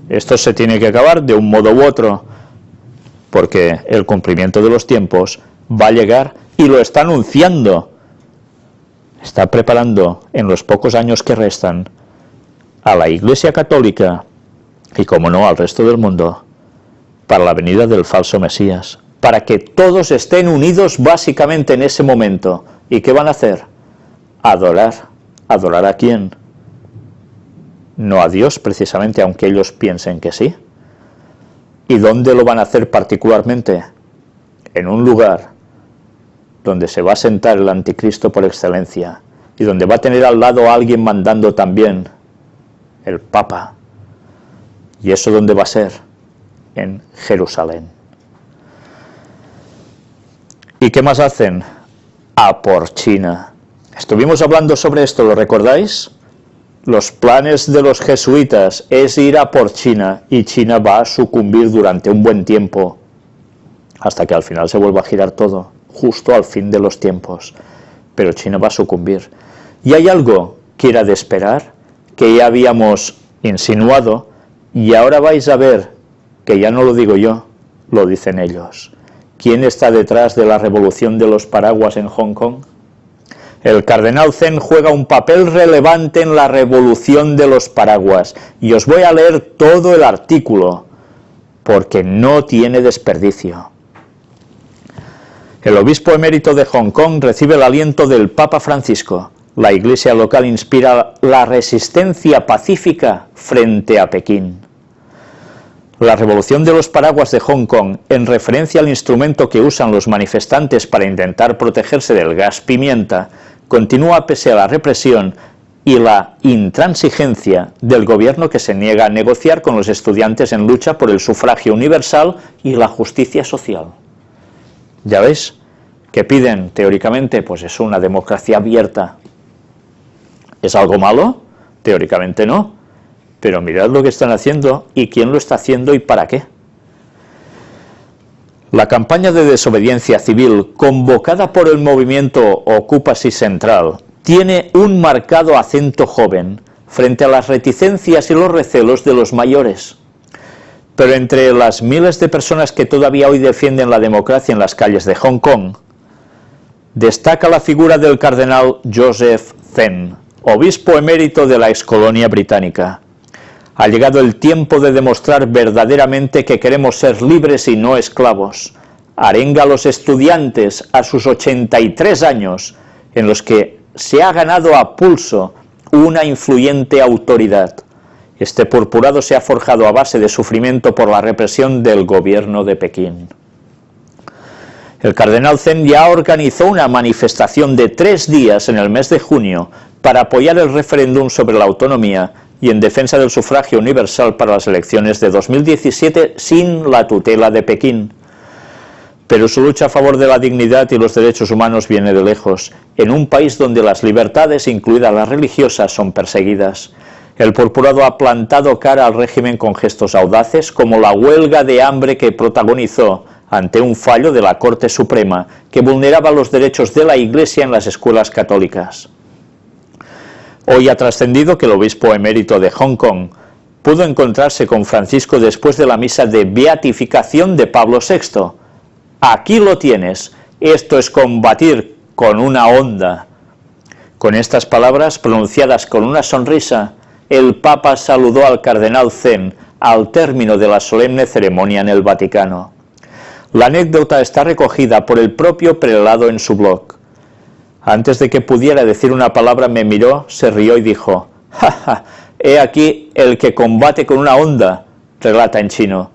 Esto se tiene que acabar de un modo u otro, porque el cumplimiento de los tiempos va a llegar y lo está anunciando. Está preparando en los pocos años que restan a la Iglesia católica y, como no, al resto del mundo, para la venida del falso Mesías, para que todos estén unidos básicamente en ese momento. ¿Y qué van a hacer? Adorar. ¿Adorar a quién? No a Dios, precisamente, aunque ellos piensen que sí. ¿Y dónde lo van a hacer particularmente? En un lugar donde se va a sentar el anticristo por excelencia y donde va a tener al lado a alguien mandando también, el Papa. ¿Y eso dónde va a ser? En Jerusalén. ¿Y qué más hacen? A por China. Estuvimos hablando sobre esto, ¿lo recordáis? Los planes de los jesuitas es ir a por China, y China va a sucumbir durante un buen tiempo, hasta que al final se vuelva a girar todo, justo al fin de los tiempos. Pero China va a sucumbir. Y hay algo que era de esperar, que ya habíamos insinuado, y ahora vais a ver, que ya no lo digo yo, lo dicen ellos. ¿Quién está detrás de la revolución de los paraguas en Hong Kong? El cardenal Zen juega un papel relevante en la revolución de los paraguas, y os voy a leer todo el artículo, porque no tiene desperdicio. El obispo emérito de Hong Kong recibe el aliento del Papa Francisco. La iglesia local inspira la resistencia pacífica frente a Pekín. La revolución de los paraguas de Hong Kong, en referencia al instrumento que usan los manifestantes para intentar protegerse del gas pimienta, continúa pese a la represión y la intransigencia del gobierno, que se niega a negociar con los estudiantes en lucha por el sufragio universal y la justicia social. ¿Ya veis? ¿Qué piden teóricamente? Pues es una democracia abierta. ¿Es algo malo? Teóricamente no. Pero mirad lo que están haciendo y quién lo está haciendo y para qué. La campaña de desobediencia civil convocada por el movimiento Occupy Central tiene un marcado acento joven frente a las reticencias y los recelos de los mayores. Pero entre las miles de personas que todavía hoy defienden la democracia en las calles de Hong Kong, destaca la figura del cardenal Joseph Zen, obispo emérito de la excolonia británica. Ha llegado el tiempo de demostrar verdaderamente que queremos ser libres y no esclavos. Arenga a los estudiantes a sus 83 años, en los que se ha ganado a pulso una influyente autoridad. Este purpurado se ha forjado a base de sufrimiento por la represión del gobierno de Pekín. El cardenal Zen ya organizó una manifestación de 3 días en el mes de junio para apoyar el referéndum sobre la autonomía y en defensa del sufragio universal para las elecciones de 2017 sin la tutela de Pekín. Pero su lucha a favor de la dignidad y los derechos humanos viene de lejos, en un país donde las libertades, incluidas las religiosas, son perseguidas. El purpurado ha plantado cara al régimen con gestos audaces, como la huelga de hambre que protagonizó ante un fallo de la Corte Suprema que vulneraba los derechos de la Iglesia en las escuelas católicas. Hoy ha trascendido que el obispo emérito de Hong Kong pudo encontrarse con Francisco después de la misa de beatificación de Pablo VI. Aquí lo tienes, esto es combatir con una honda. Con estas palabras, pronunciadas con una sonrisa, el Papa saludó al cardenal Zen al término de la solemne ceremonia en el Vaticano. La anécdota está recogida por el propio prelado en su blog. Antes de que pudiera decir una palabra me miró, se rió y dijo: «Ja, ja, he aquí el que combate con una honda», relata en chino.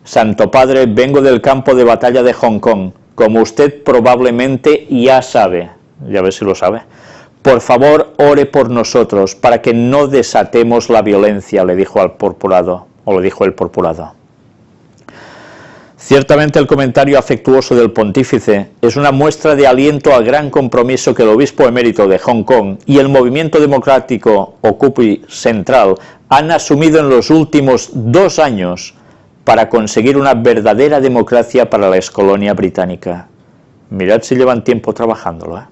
«Santo Padre, vengo del campo de batalla de Hong Kong, como usted probablemente ya sabe», ya ve si lo sabe, Por favor, ore por nosotros, para que no desatemos la violencia, le dijo al purpurado, o lo dijo el purpurado. Ciertamente el comentario afectuoso del pontífice es una muestra de aliento al gran compromiso que el obispo emérito de Hong Kong y el movimiento democrático Occupy Central han asumido en los últimos 2 años para conseguir una verdadera democracia para la excolonia británica. Mirad si llevan tiempo trabajándolo, ¿eh?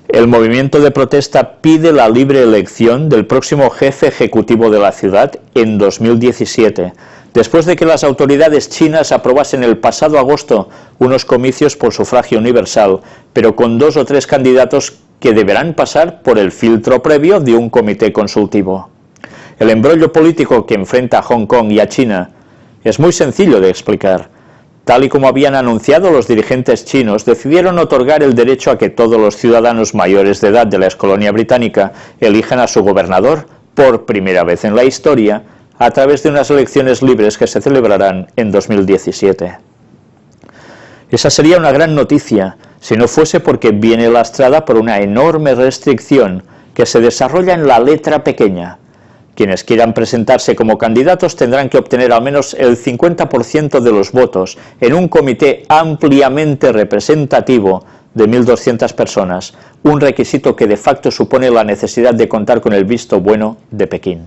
El movimiento de protesta pide la libre elección del próximo jefe ejecutivo de la ciudad en 2017, después de que las autoridades chinas aprobasen el pasado agosto unos comicios por sufragio universal, pero con 2 o 3 candidatos que deberán pasar por el filtro previo de un comité consultivo. El embrollo político que enfrenta a Hong Kong y a China es muy sencillo de explicar. Tal y como habían anunciado los dirigentes chinos, decidieron otorgar el derecho a que todos los ciudadanos mayores de edad de la excolonia británica elijan a su gobernador, por primera vez en la historia, a través de unas elecciones libres que se celebrarán en 2017. Esa sería una gran noticia, si no fuese porque viene lastrada por una enorme restricción que se desarrolla en la letra pequeña. Quienes quieran presentarse como candidatos tendrán que obtener al menos el 50% de los votos en un comité ampliamente representativo de 1.200 personas, un requisito que de facto supone la necesidad de contar con el visto bueno de Pekín.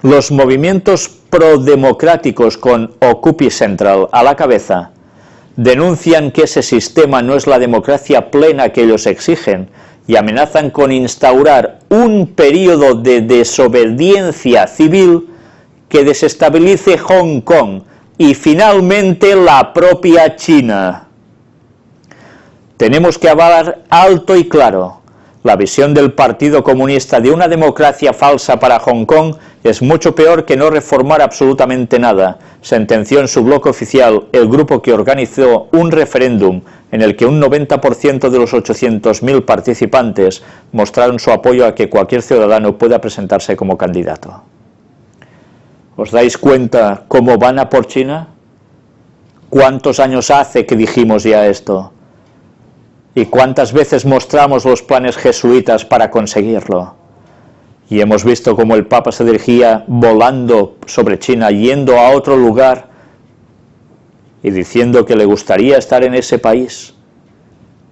Los movimientos prodemocráticos con Occupy Central a la cabeza denuncian que ese sistema no es la democracia plena que ellos exigen y amenazan con instaurar un periodo de desobediencia civil que desestabilice Hong Kong y finalmente la propia China. Tenemos que hablar alto y claro. La visión del Partido Comunista de una democracia falsa para Hong Kong es mucho peor que no reformar absolutamente nada, sentenció en su blog oficial el grupo que organizó un referéndum en el que un 90% de los 800.000 participantes mostraron su apoyo a que cualquier ciudadano pueda presentarse como candidato. ¿Os dais cuenta cómo van a por China? ¿Cuántos años hace que dijimos ya esto? ¿Y cuántas veces mostramos los planes jesuitas para conseguirlo? Y hemos visto cómo el Papa se dirigía volando sobre China, yendo a otro lugar y diciendo que le gustaría estar en ese país.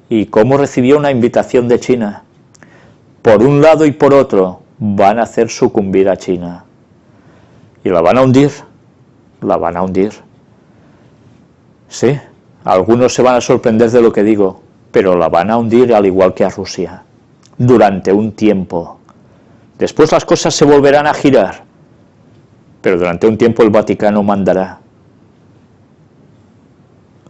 Y cómo recibió una invitación de China. Por un lado y por otro van a hacer sucumbir a China. Y la van a hundir. La van a hundir. Sí, algunos se van a sorprender de lo que digo, pero la van a hundir al igual que a Rusia, durante un tiempo. Después las cosas se volverán a girar, pero durante un tiempo el Vaticano mandará.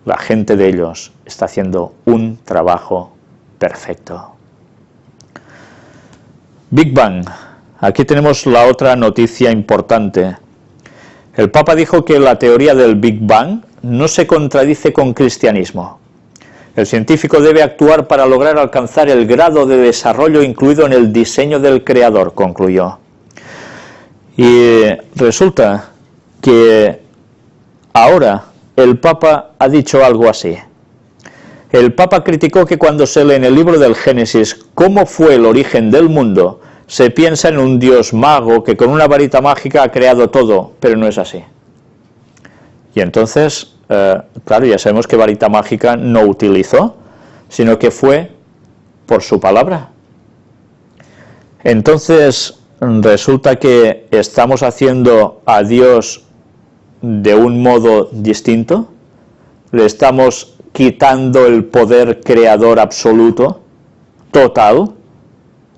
La gente de ellos está haciendo un trabajo perfecto. Big Bang. Aquí tenemos la otra noticia importante. El Papa dijo que la teoría del Big Bang no se contradice con cristianismo. El científico debe actuar para lograr alcanzar el grado de desarrollo incluido en el diseño del creador, concluyó. Y resulta que ahora el Papa ha dicho algo así. El Papa criticó que cuando se lee en el libro del Génesis cómo fue el origen del mundo, se piensa en un Dios mago que con una varita mágica ha creado todo, pero no es así. Y entonces, claro, ya sabemos que varita mágica no utilizó, sino que fue por su palabra. Entonces, resulta que estamos haciendo a Dios de un modo distinto, le estamos quitando el poder creador absoluto, total,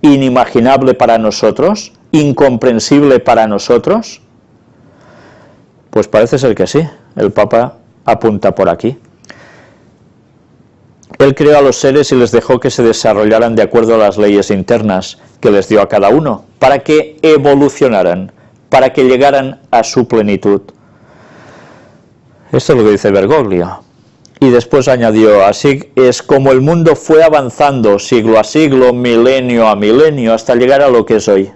inimaginable para nosotros, incomprensible para nosotros. Pues parece ser que sí, el Papa apunta por aquí. Él creó a los seres y les dejó que se desarrollaran de acuerdo a las leyes internas que les dio a cada uno, para que evolucionaran, para que llegaran a su plenitud. Esto es lo que dice Bergoglio. Y después añadió, así es como el mundo fue avanzando siglo a siglo, milenio a milenio, hasta llegar a lo que es hoy.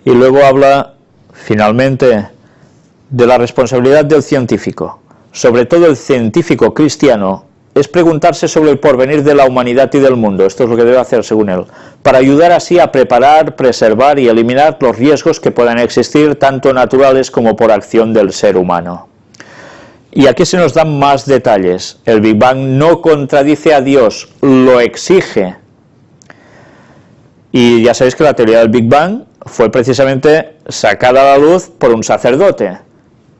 Y luego habla, finalmente, de la responsabilidad del científico, sobre todo el científico cristiano, es preguntarse sobre el porvenir de la humanidad y del mundo. Esto es lo que debe hacer según él, para ayudar así a preparar, preservar y eliminar los riesgos que puedan existir, tanto naturales como por acción del ser humano. Y aquí se nos dan más detalles. El Big Bang no contradice a Dios, lo exige. Y ya sabéis que la teoría del Big Bang fue precisamente sacada a la luz por un sacerdote.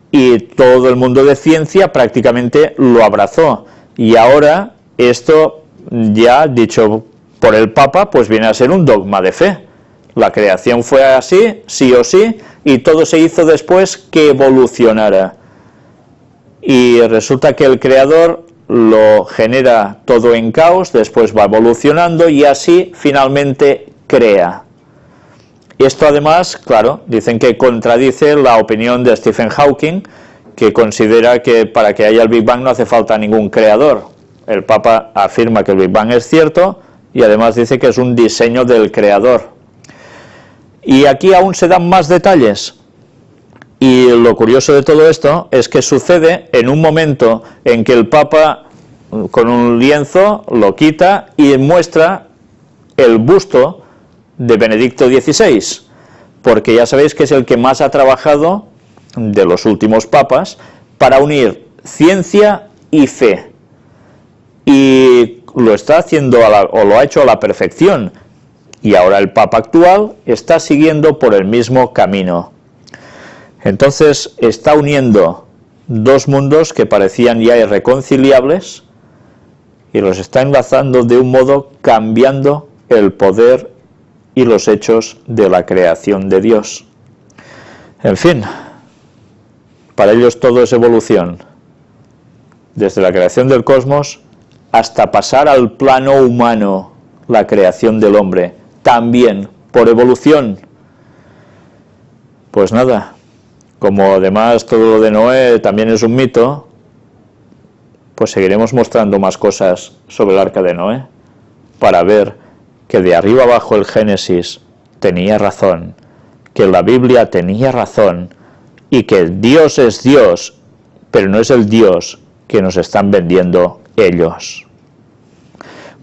Y todo el mundo de ciencia prácticamente lo abrazó. Y ahora esto, ya dicho por el Papa, pues viene a ser un dogma de fe. La creación fue así, sí o sí, y todo se hizo después que evolucionara. Y resulta que el Creador lo genera todo en caos, después va evolucionando y así finalmente crea. Esto además, claro, dicen que contradice la opinión de Stephen Hawking, que considera que para que haya el Big Bang no hace falta ningún creador. El Papa afirma que el Big Bang es cierto y además dice que es un diseño del Creador. Y aquí aún se dan más detalles. Y lo curioso de todo esto es que sucede en un momento en que el Papa con un lienzo lo quita y muestra el busto de Benedicto XVI, porque ya sabéis que es el que más ha trabajado de los últimos papas para unir ciencia y fe, y lo está haciendo o lo ha hecho a la perfección, y ahora el Papa actual está siguiendo por el mismo camino. Entonces está uniendo dos mundos que parecían ya irreconciliables y los está enlazando de un modo cambiando el poder y los hechos de la creación de Dios. En fin, para ellos todo es evolución, desde la creación del cosmos hasta pasar al plano humano, la creación del hombre, también por evolución. Pues nada, como además todo lo de Noé también es un mito, pues seguiremos mostrando más cosas sobre el arca de Noé, para ver que de arriba abajo el Génesis tenía razón, que la Biblia tenía razón, y que Dios es Dios, pero no es el Dios que nos están vendiendo ellos.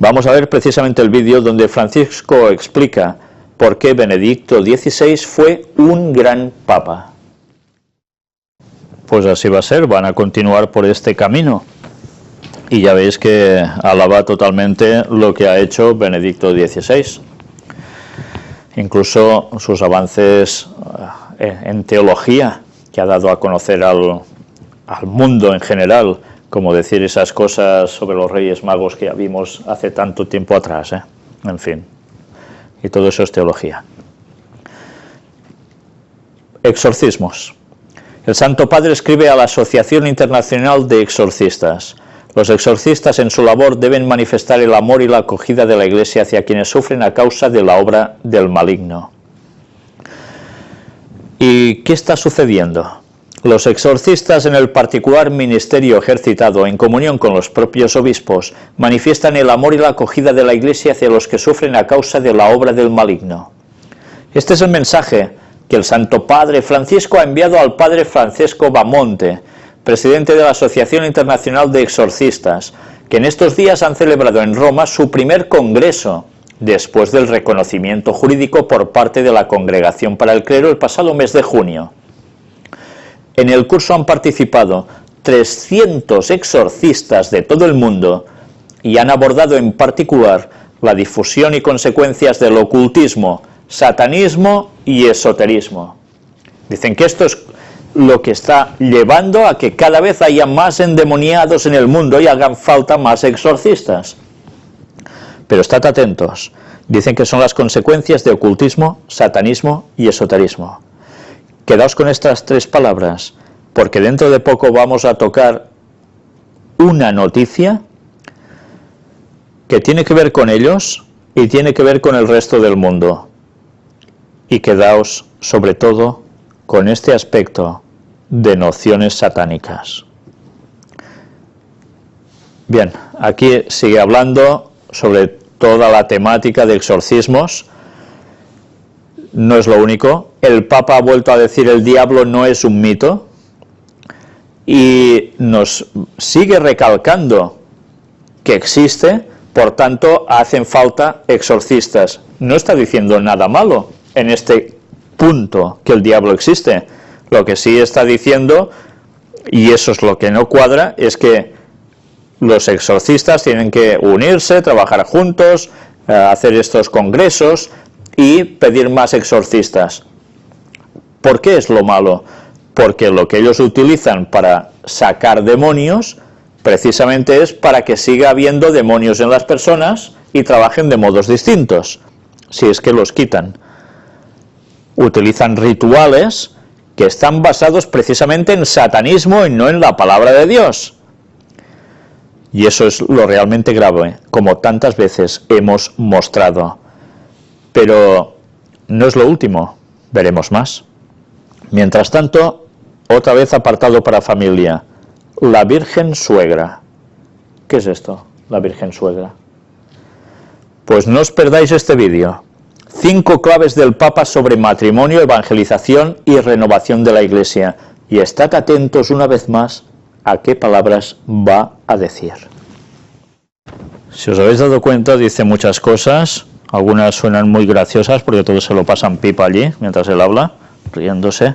Vamos a ver precisamente el vídeo donde Francisco explica por qué Benedicto XVI fue un gran papa. Pues así va a ser, van a continuar por este camino. Y ya veis que alaba totalmente lo que ha hecho Benedicto XVI. Incluso sus avances en teología, que ha dado a conocer al mundo en general, como decir esas cosas sobre los Reyes Magos que ya vimos hace tanto tiempo atrás, en fin. Y todo eso es teología. Exorcismos. El Santo Padre escribe a la Asociación Internacional de Exorcistas: los exorcistas en su labor deben manifestar el amor y la acogida de la Iglesia hacia quienes sufren a causa de la obra del maligno. ¿Y qué está sucediendo? Los exorcistas, en el particular ministerio ejercitado en comunión con los propios obispos, manifiestan el amor y la acogida de la Iglesia hacia los que sufren a causa de la obra del maligno. Este es el mensaje que el Santo Padre Francisco ha enviado al Padre Francesco Bamonte, presidente de la Asociación Internacional de Exorcistas, que en estos días han celebrado en Roma su primer congreso, después del reconocimiento jurídico por parte de la Congregación para el Clero el pasado mes de junio. En el curso han participado 300 exorcistas de todo el mundo y han abordado en particular la difusión y consecuencias del ocultismo, satanismo y esoterismo. Dicen que esto es lo que está llevando a que cada vez haya más endemoniados en el mundo y hagan falta más exorcistas. Pero estad atentos, dicen que son las consecuencias de ocultismo, satanismo y esoterismo. Quedaos con estas tres palabras, porque dentro de poco vamos a tocar una noticia que tiene que ver con ellos y tiene que ver con el resto del mundo. Y quedaos, sobre todo, con este aspecto de nociones satánicas. Bien, aquí sigue hablando sobre toda la temática de exorcismos. No es lo único. El Papa ha vuelto a decir el diablo no es un mito y nos sigue recalcando que existe, por tanto hacen falta exorcistas. No está diciendo nada malo en este punto que el diablo existe. Lo que sí está diciendo, y eso es lo que no cuadra, es que los exorcistas tienen que unirse, trabajar juntos, hacer estos congresos y pedir más exorcistas. ¿Por qué es lo malo? Porque lo que ellos utilizan para sacar demonios precisamente es para que siga habiendo demonios en las personas y trabajen de modos distintos, si es que los quitan. Utilizan rituales que están basados precisamente en satanismo y no en la palabra de Dios. Y eso es lo realmente grave, como tantas veces hemos mostrado. Pero no es lo último, veremos más. Mientras tanto, otra vez apartado para familia, la Virgen Suegra. ¿Qué es esto, la Virgen Suegra? Pues no os perdáis este vídeo. 5 claves del Papa sobre matrimonio, evangelización y renovación de la Iglesia. Y estad atentos una vez más a qué palabras va a decir. Si os habéis dado cuenta, dice muchas cosas. Algunas suenan muy graciosas porque todos se lo pasan pipa allí mientras él habla, riéndose.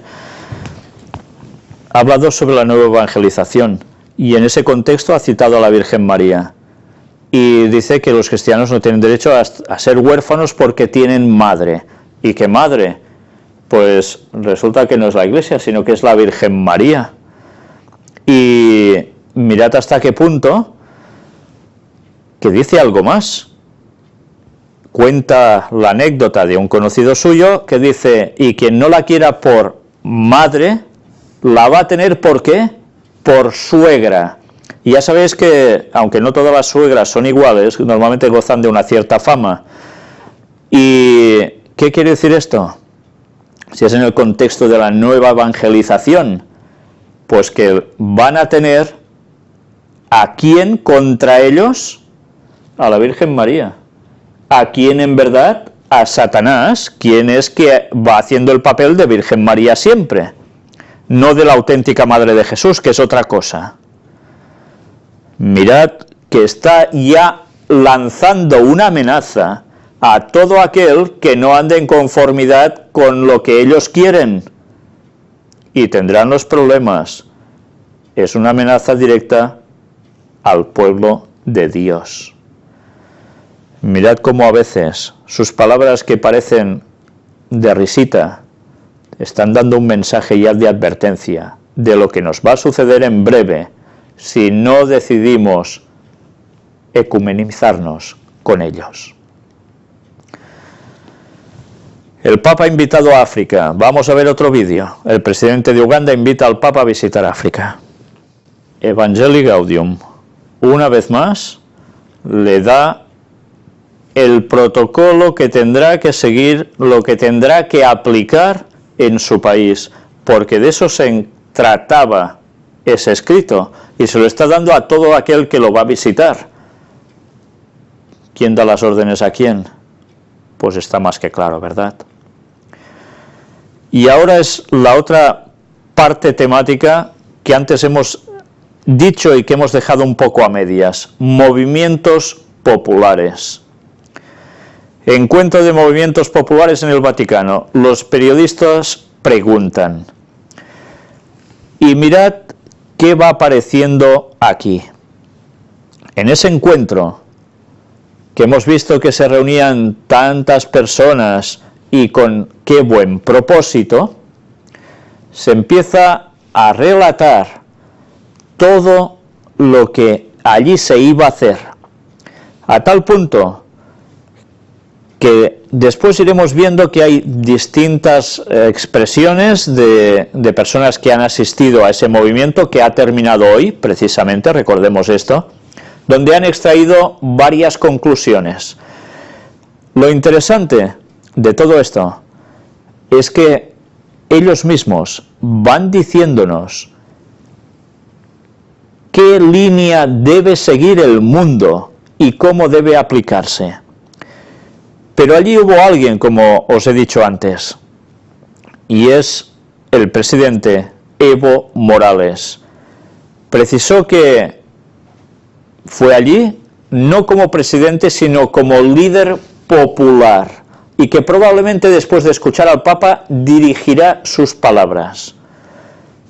Ha hablado sobre la nueva evangelización y en ese contexto ha citado a la Virgen María. Y dice que los cristianos no tienen derecho a ser huérfanos porque tienen madre. ¿Y qué madre? Pues resulta que no es la Iglesia, sino que es la Virgen María. Y mirad hasta qué punto que dice algo más. Cuenta la anécdota de un conocido suyo que dice, y quien no la quiera por madre, la va a tener ¿por qué? Por suegra. Y ya sabéis que, aunque no todas las suegras son iguales, normalmente gozan de una cierta fama. ¿Y qué quiere decir esto? Si es en el contexto de la nueva evangelización, pues que van a tener ¿a quién contra ellos? A la Virgen María. ¿A quién en verdad? A Satanás, quien es que va haciendo el papel de Virgen María siempre, no de la auténtica Madre de Jesús, que es otra cosa. Mirad que está ya lanzando una amenaza a todo aquel que no ande en conformidad con lo que ellos quieren. Y tendrán los problemas. Es una amenaza directa al pueblo de Dios. Mirad cómo a veces sus palabras que parecen de risita están dando un mensaje ya de advertencia de lo que nos va a suceder en breve si no decidimos ecumenizarnos con ellos. El Papa ha invitado a África. Vamos a ver otro vídeo. El presidente de Uganda invita al Papa a visitar África. Evangelii Gaudium, una vez más, le da el protocolo que tendrá que seguir, lo que tendrá que aplicar en su país, porque de eso se trataba ese escrito, y se lo está dando a todo aquel que lo va a visitar. ¿Quién da las órdenes a quién? Pues está más que claro, ¿verdad? Y ahora es la otra parte temática que antes hemos dicho y que hemos dejado un poco a medias. Movimientos populares. Encuentro de movimientos populares en el Vaticano. Los periodistas preguntan. Y mirad qué va apareciendo aquí. En ese encuentro, que hemos visto que se reunían tantas personas y con qué buen propósito, se empieza a relatar todo lo que allí se iba a hacer, a tal punto que después iremos viendo que hay distintas expresiones de personas que han asistido a ese movimiento que ha terminado hoy, precisamente, recordemos esto, donde han extraído varias conclusiones. Lo interesante de todo esto es que ellos mismos van diciéndonos qué línea debe seguir el mundo y cómo debe aplicarse. Pero allí hubo alguien, como os he dicho antes, y es el presidente Evo Morales. Precisó que fue allí no como presidente, sino como líder popular, y que probablemente después de escuchar al Papa dirigirá sus palabras.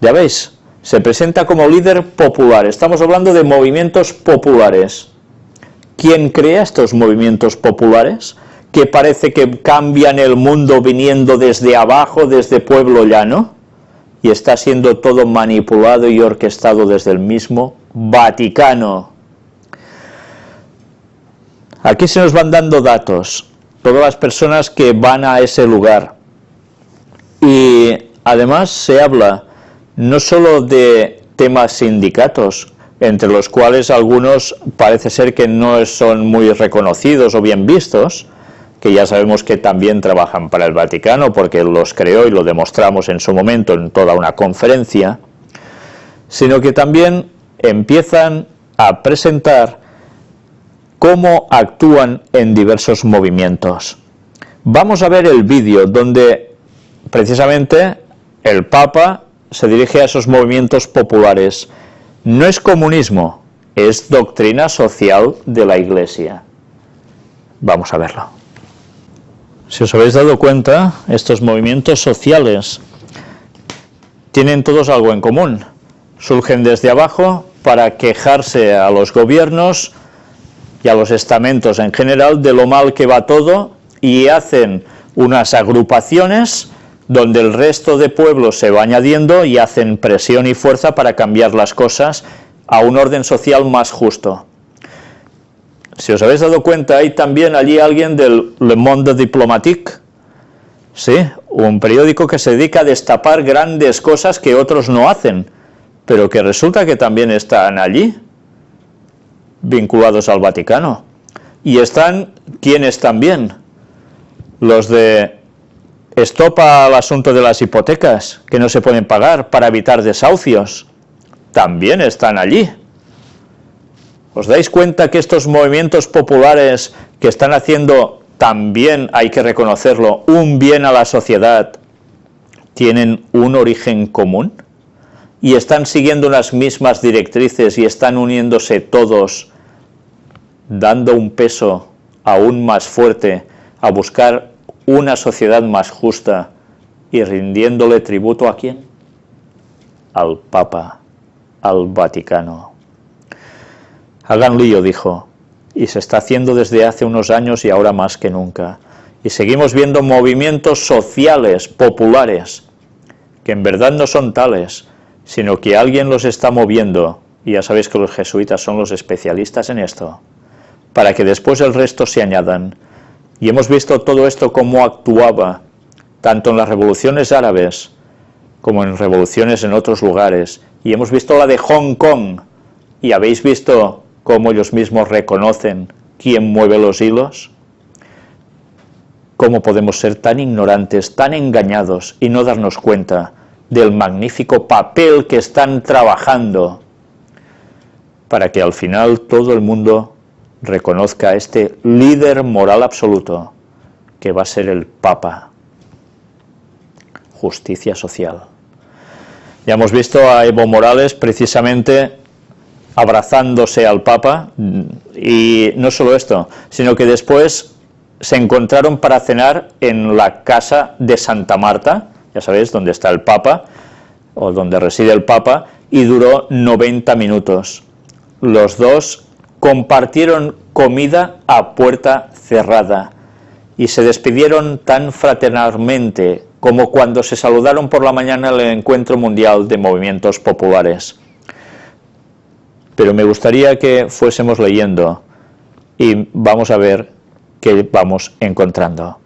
Ya veis, se presenta como líder popular. Estamos hablando de movimientos populares. ¿Quién crea estos movimientos populares? Que parece que cambian el mundo viniendo desde abajo, desde pueblo llano, y está siendo todo manipulado y orquestado desde el mismo Vaticano. Aquí se nos van dando datos, todas las personas que van a ese lugar. Y además se habla no solo de temas sindicatos, entre los cuales algunos parece ser que no son muy reconocidos o bien vistos, que ya sabemos que también trabajan para el Vaticano, porque los creó y lo demostramos en su momento en toda una conferencia, sino que también empiezan a presentar cómo actúan en diversos movimientos. Vamos a ver el vídeo donde precisamente el Papa se dirige a esos movimientos populares. No es comunismo, es doctrina social de la Iglesia. Vamos a verlo. Si os habéis dado cuenta, estos movimientos sociales tienen todos algo en común. Surgen desde abajo para quejarse a los gobiernos y a los estamentos en general de lo mal que va todo, y hacen unas agrupaciones donde el resto de pueblos se va añadiendo y hacen presión y fuerza para cambiar las cosas a un orden social más justo. Si os habéis dado cuenta, hay también allí alguien del Le Monde Diplomatique, ¿sí? Un periódico que se dedica a destapar grandes cosas que otros no hacen, pero que resulta que también están allí, vinculados al Vaticano. Y están, ¿quiénes también? Los de Stop al asunto de las hipotecas, que no se pueden pagar para evitar desahucios, también están allí. ¿Os dais cuenta que estos movimientos populares que están haciendo, también hay que reconocerlo, un bien a la sociedad, tienen un origen común? Y están siguiendo unas mismas directrices y están uniéndose todos, dando un peso aún más fuerte a buscar una sociedad más justa y rindiéndole tributo ¿a quién? Al Papa, al Vaticano. Hagan lío, dijo, y se está haciendo desde hace unos años y ahora más que nunca. Y seguimos viendo movimientos sociales, populares, que en verdad no son tales, sino que alguien los está moviendo, y ya sabéis que los jesuitas son los especialistas en esto, para que después el resto se añadan. Y hemos visto todo esto cómo actuaba, tanto en las revoluciones árabes, como en revoluciones en otros lugares, y hemos visto la de Hong Kong, y habéis visto cómo ellos mismos reconocen quién mueve los hilos. ¿Cómo podemos ser tan ignorantes, tan engañados y no darnos cuenta del magnífico papel que están trabajando para que al final todo el mundo reconozca a este líder moral absoluto que va a ser el Papa? Justicia social. Ya hemos visto a Evo Morales precisamente abrazándose al Papa, y no solo esto, sino que después se encontraron para cenar en la casa de Santa Marta, ya sabéis, donde está el Papa, o donde reside el Papa, y duró 90 minutos. Los dos compartieron comida a puerta cerrada, y se despidieron tan fraternalmente como cuando se saludaron por la mañana en el Encuentro Mundial de Movimientos Populares. Pero me gustaría que fuésemos leyendo y vamos a ver qué vamos encontrando.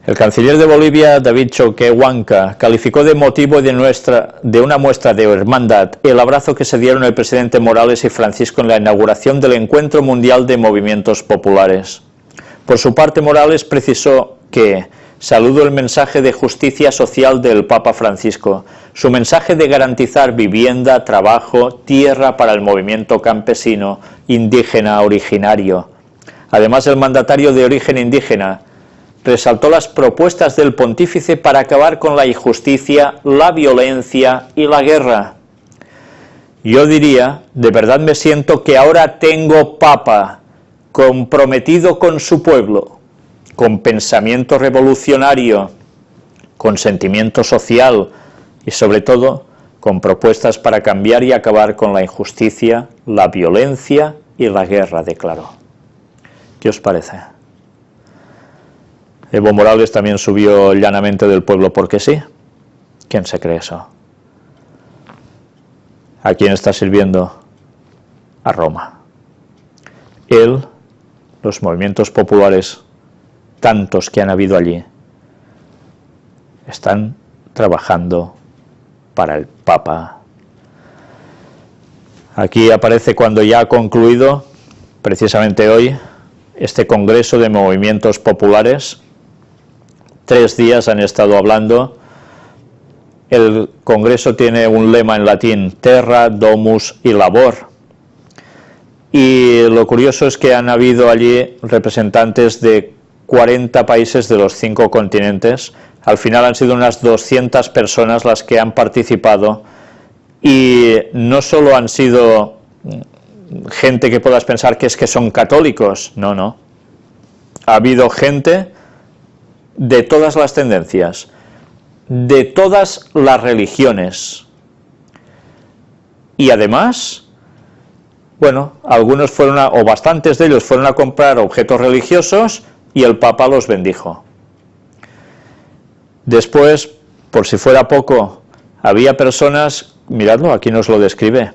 El canciller de Bolivia, David Choquehuanca, calificó de motivo de una muestra de hermandad el abrazo que se dieron el presidente Morales y Francisco en la inauguración del Encuentro Mundial de Movimientos Populares. Por su parte, Morales precisó que saludo el mensaje de justicia social del Papa Francisco, su mensaje de garantizar vivienda, trabajo, tierra para el movimiento campesino, indígena, originario. Además, el mandatario de origen indígena resaltó las propuestas del pontífice para acabar con la injusticia, la violencia y la guerra. Yo diría, de verdad me siento que ahora tengo papa comprometido con su pueblo, con pensamiento revolucionario, con sentimiento social y sobre todo con propuestas para cambiar y acabar con la injusticia, la violencia y la guerra, declaró. ¿Qué os parece? Evo Morales también subió llanamente del pueblo porque sí. ¿Quién se cree eso? ¿A quién está sirviendo? A Roma. Él, los movimientos populares, tantos que han habido allí, están trabajando para el Papa. Aquí aparece cuando ya ha concluido, precisamente hoy, este Congreso de Movimientos Populares. 3 días han estado hablando. El Congreso tiene un lema en latín, Terra, Domus y Labor. Y lo curioso es que han habido allí representantes de 40 países de los 5 continentes. Al final han sido unas 200 personas las que han participado y no solo han sido gente que puedas pensar que es que son católicos, no, no. Ha habido gente de todas las tendencias, de todas las religiones. Y además, bueno, algunos fueron o bastantes de ellos fueron a comprar objetos religiosos y el Papa los bendijo. Después, por si fuera poco, había personas, miradlo, aquí nos lo describe.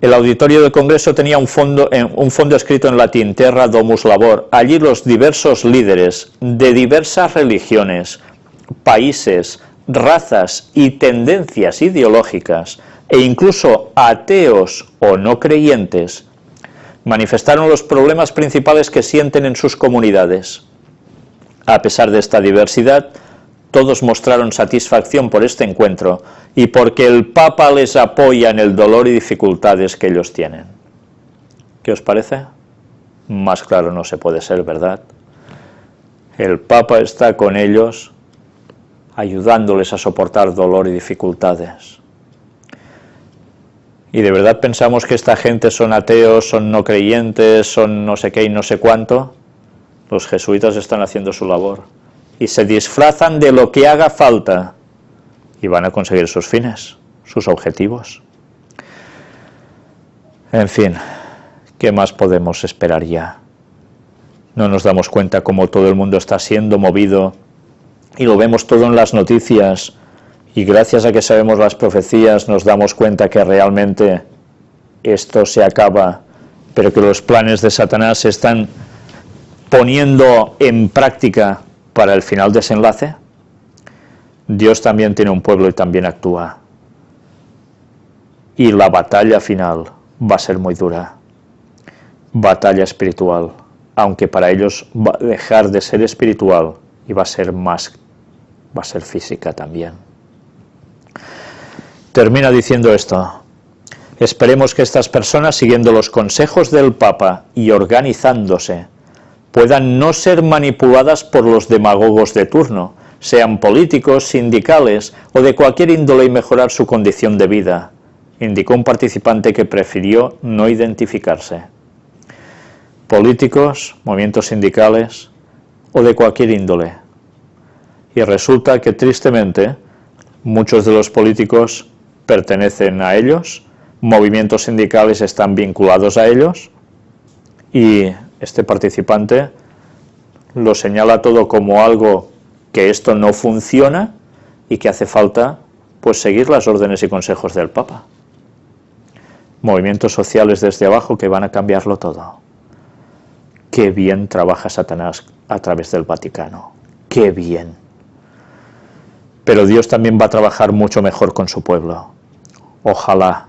El auditorio del Congreso tenía un fondo escrito en latín, Terra Domus Labor. Allí los diversos líderes de diversas religiones, países, razas y tendencias ideológicas, e incluso ateos o no creyentes, manifestaron los problemas principales que sienten en sus comunidades. A pesar de esta diversidad, todos mostraron satisfacción por este encuentro y porque el Papa les apoya en el dolor y dificultades que ellos tienen. ¿Qué os parece? Más claro no se puede ser, ¿verdad? El Papa está con ellos, ayudándoles a soportar dolor y dificultades. Y de verdad pensamos que esta gente son ateos, son no creyentes, son no sé qué y no sé cuánto. Los jesuitas están haciendo su labor y se disfrazan de lo que haga falta y van a conseguir sus fines, sus objetivos. En fin, ¿qué más podemos esperar ya? No nos damos cuenta cómo todo el mundo está siendo movido y lo vemos todo en las noticias y gracias a que sabemos las profecías nos damos cuenta que realmente esto se acaba, pero que los planes de Satanás se están poniendo en práctica para el final desenlace. Dios también tiene un pueblo y también actúa. Y la batalla final va a ser muy dura. Batalla espiritual, aunque para ellos va a dejar de ser espiritual y va a ser física también. Termina diciendo esto: esperemos que estas personas, siguiendo los consejos del Papa y organizándose, puedan no ser manipuladas por los demagogos de turno, sean políticos, sindicales o de cualquier índole, y mejorar su condición de vida, indicó un participante que prefirió no identificarse. Políticos, movimientos sindicales o de cualquier índole. Y resulta que tristemente muchos de los políticos pertenecen a ellos, movimientos sindicales están vinculados a ellos y este participante lo señala todo como algo que esto no funciona y que hace falta pues seguir las órdenes y consejos del Papa. Movimientos sociales desde abajo que van a cambiarlo todo. Qué bien trabaja Satanás a través del Vaticano. Qué bien. Pero Dios también va a trabajar mucho mejor con su pueblo. Ojalá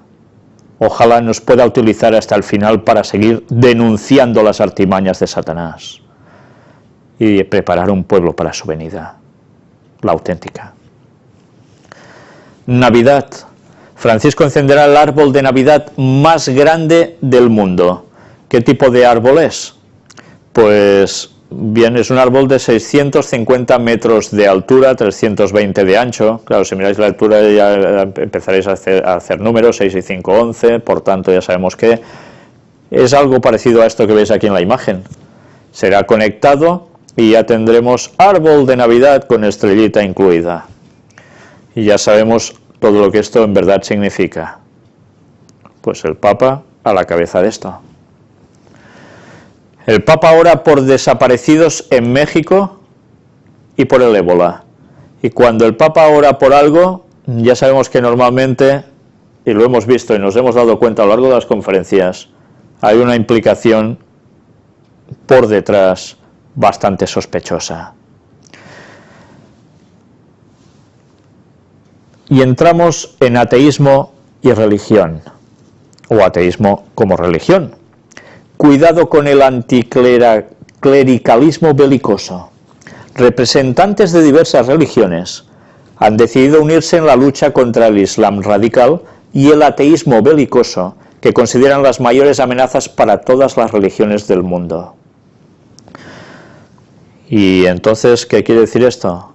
nos pueda utilizar hasta el final para seguir denunciando las artimañas de Satanás y preparar un pueblo para su venida, la auténtica. Navidad. Francisco encenderá el árbol de Navidad más grande del mundo. ¿Qué tipo de árbol es? Pues bien, es un árbol de 650 metros de altura, 320 de ancho. Claro, si miráis la altura ya empezaréis a hacer números, 6 y 5, 11, por tanto ya sabemos que es algo parecido a esto que veis aquí en la imagen. Será conectado y ya tendremos árbol de Navidad con estrellita incluida. Y ya sabemos todo lo que esto en verdad significa. Pues el Papa a la cabeza de esto. El Papa ora por desaparecidos en México y por el ébola. Y cuando el Papa ora por algo, ya sabemos que normalmente, y lo hemos visto y nos hemos dado cuenta a lo largo de las conferencias, hay una implicación por detrás bastante sospechosa. Y entramos en ateísmo y religión, o ateísmo como religión. Cuidado con el anticlericalismo belicoso. Representantes de diversas religiones han decidido unirse en la lucha contra el Islam radical y el ateísmo belicoso, que consideran las mayores amenazas para todas las religiones del mundo. ¿Y entonces qué quiere decir esto?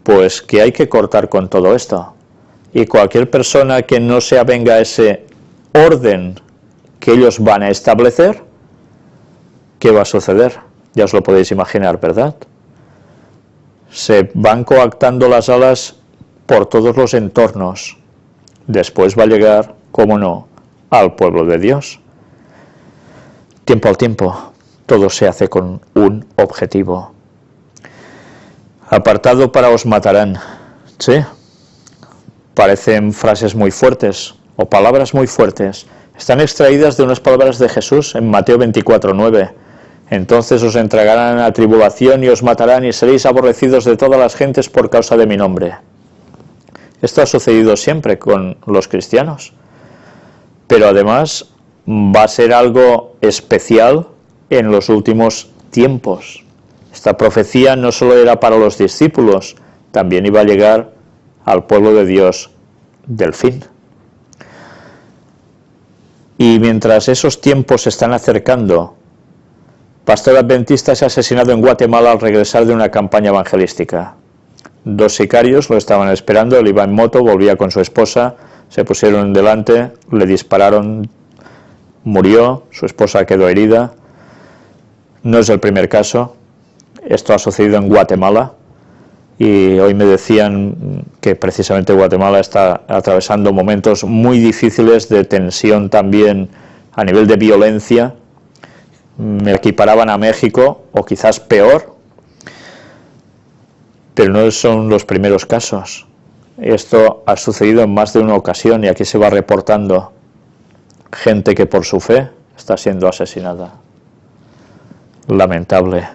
Pues que hay que cortar con todo esto. Y cualquier persona que no se avenga a ese orden que ellos van a establecer, ¿qué va a suceder? Ya os lo podéis imaginar, ¿verdad? Se van coactando las alas por todos los entornos. Después va a llegar, cómo no, al pueblo de Dios. Tiempo al tiempo, todo se hace con un objetivo. Apartado para os matarán. ¿Sí? Parecen frases muy fuertes o palabras muy fuertes. Están extraídas de unas palabras de Jesús en Mateo 24:9. Entonces os entregarán a tribulación y os matarán y seréis aborrecidos de todas las gentes por causa de mi nombre. Esto ha sucedido siempre con los cristianos. Pero además va a ser algo especial en los últimos tiempos. Esta profecía no solo era para los discípulos, también iba a llegar al pueblo de Dios del fin. Y mientras esos tiempos se están acercando, pastor adventista se ha asesinado en Guatemala al regresar de una campaña evangelística. 2 sicarios lo estaban esperando, él iba en moto, volvía con su esposa, se pusieron delante, le dispararon, murió, su esposa quedó herida. No es el primer caso, esto ha sucedido en Guatemala. Y hoy me decían que precisamente Guatemala está atravesando momentos muy difíciles de tensión también a nivel de violencia. Me equiparaban a México, o quizás peor, pero no son los primeros casos. Esto ha sucedido en más de una ocasión y aquí se va reportando gente que por su fe está siendo asesinada. Lamentable.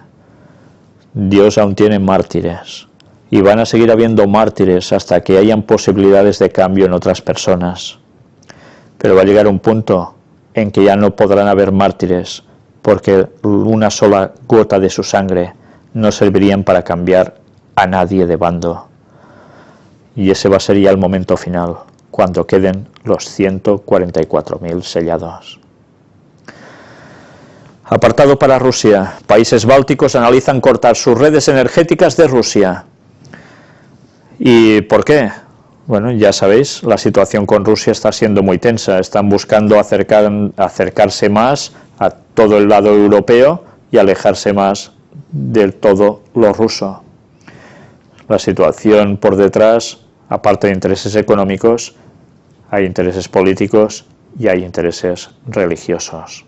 Dios aún tiene mártires. Y van a seguir habiendo mártires hasta que hayan posibilidades de cambio en otras personas. Pero va a llegar un punto en que ya no podrán haber mártires, porque una sola gota de su sangre no servirían para cambiar a nadie de bando. Y ese va a ser ya el momento final, cuando queden los 144.000 sellados. Apartado para Rusia. Países bálticos analizan cortar sus redes energéticas de Rusia. ¿Y por qué? Bueno, ya sabéis, la situación con Rusia está siendo muy tensa. Están buscando acercarse más a todo el lado europeo y alejarse más del todo lo ruso. La situación por detrás, aparte de intereses económicos, hay intereses políticos y hay intereses religiosos.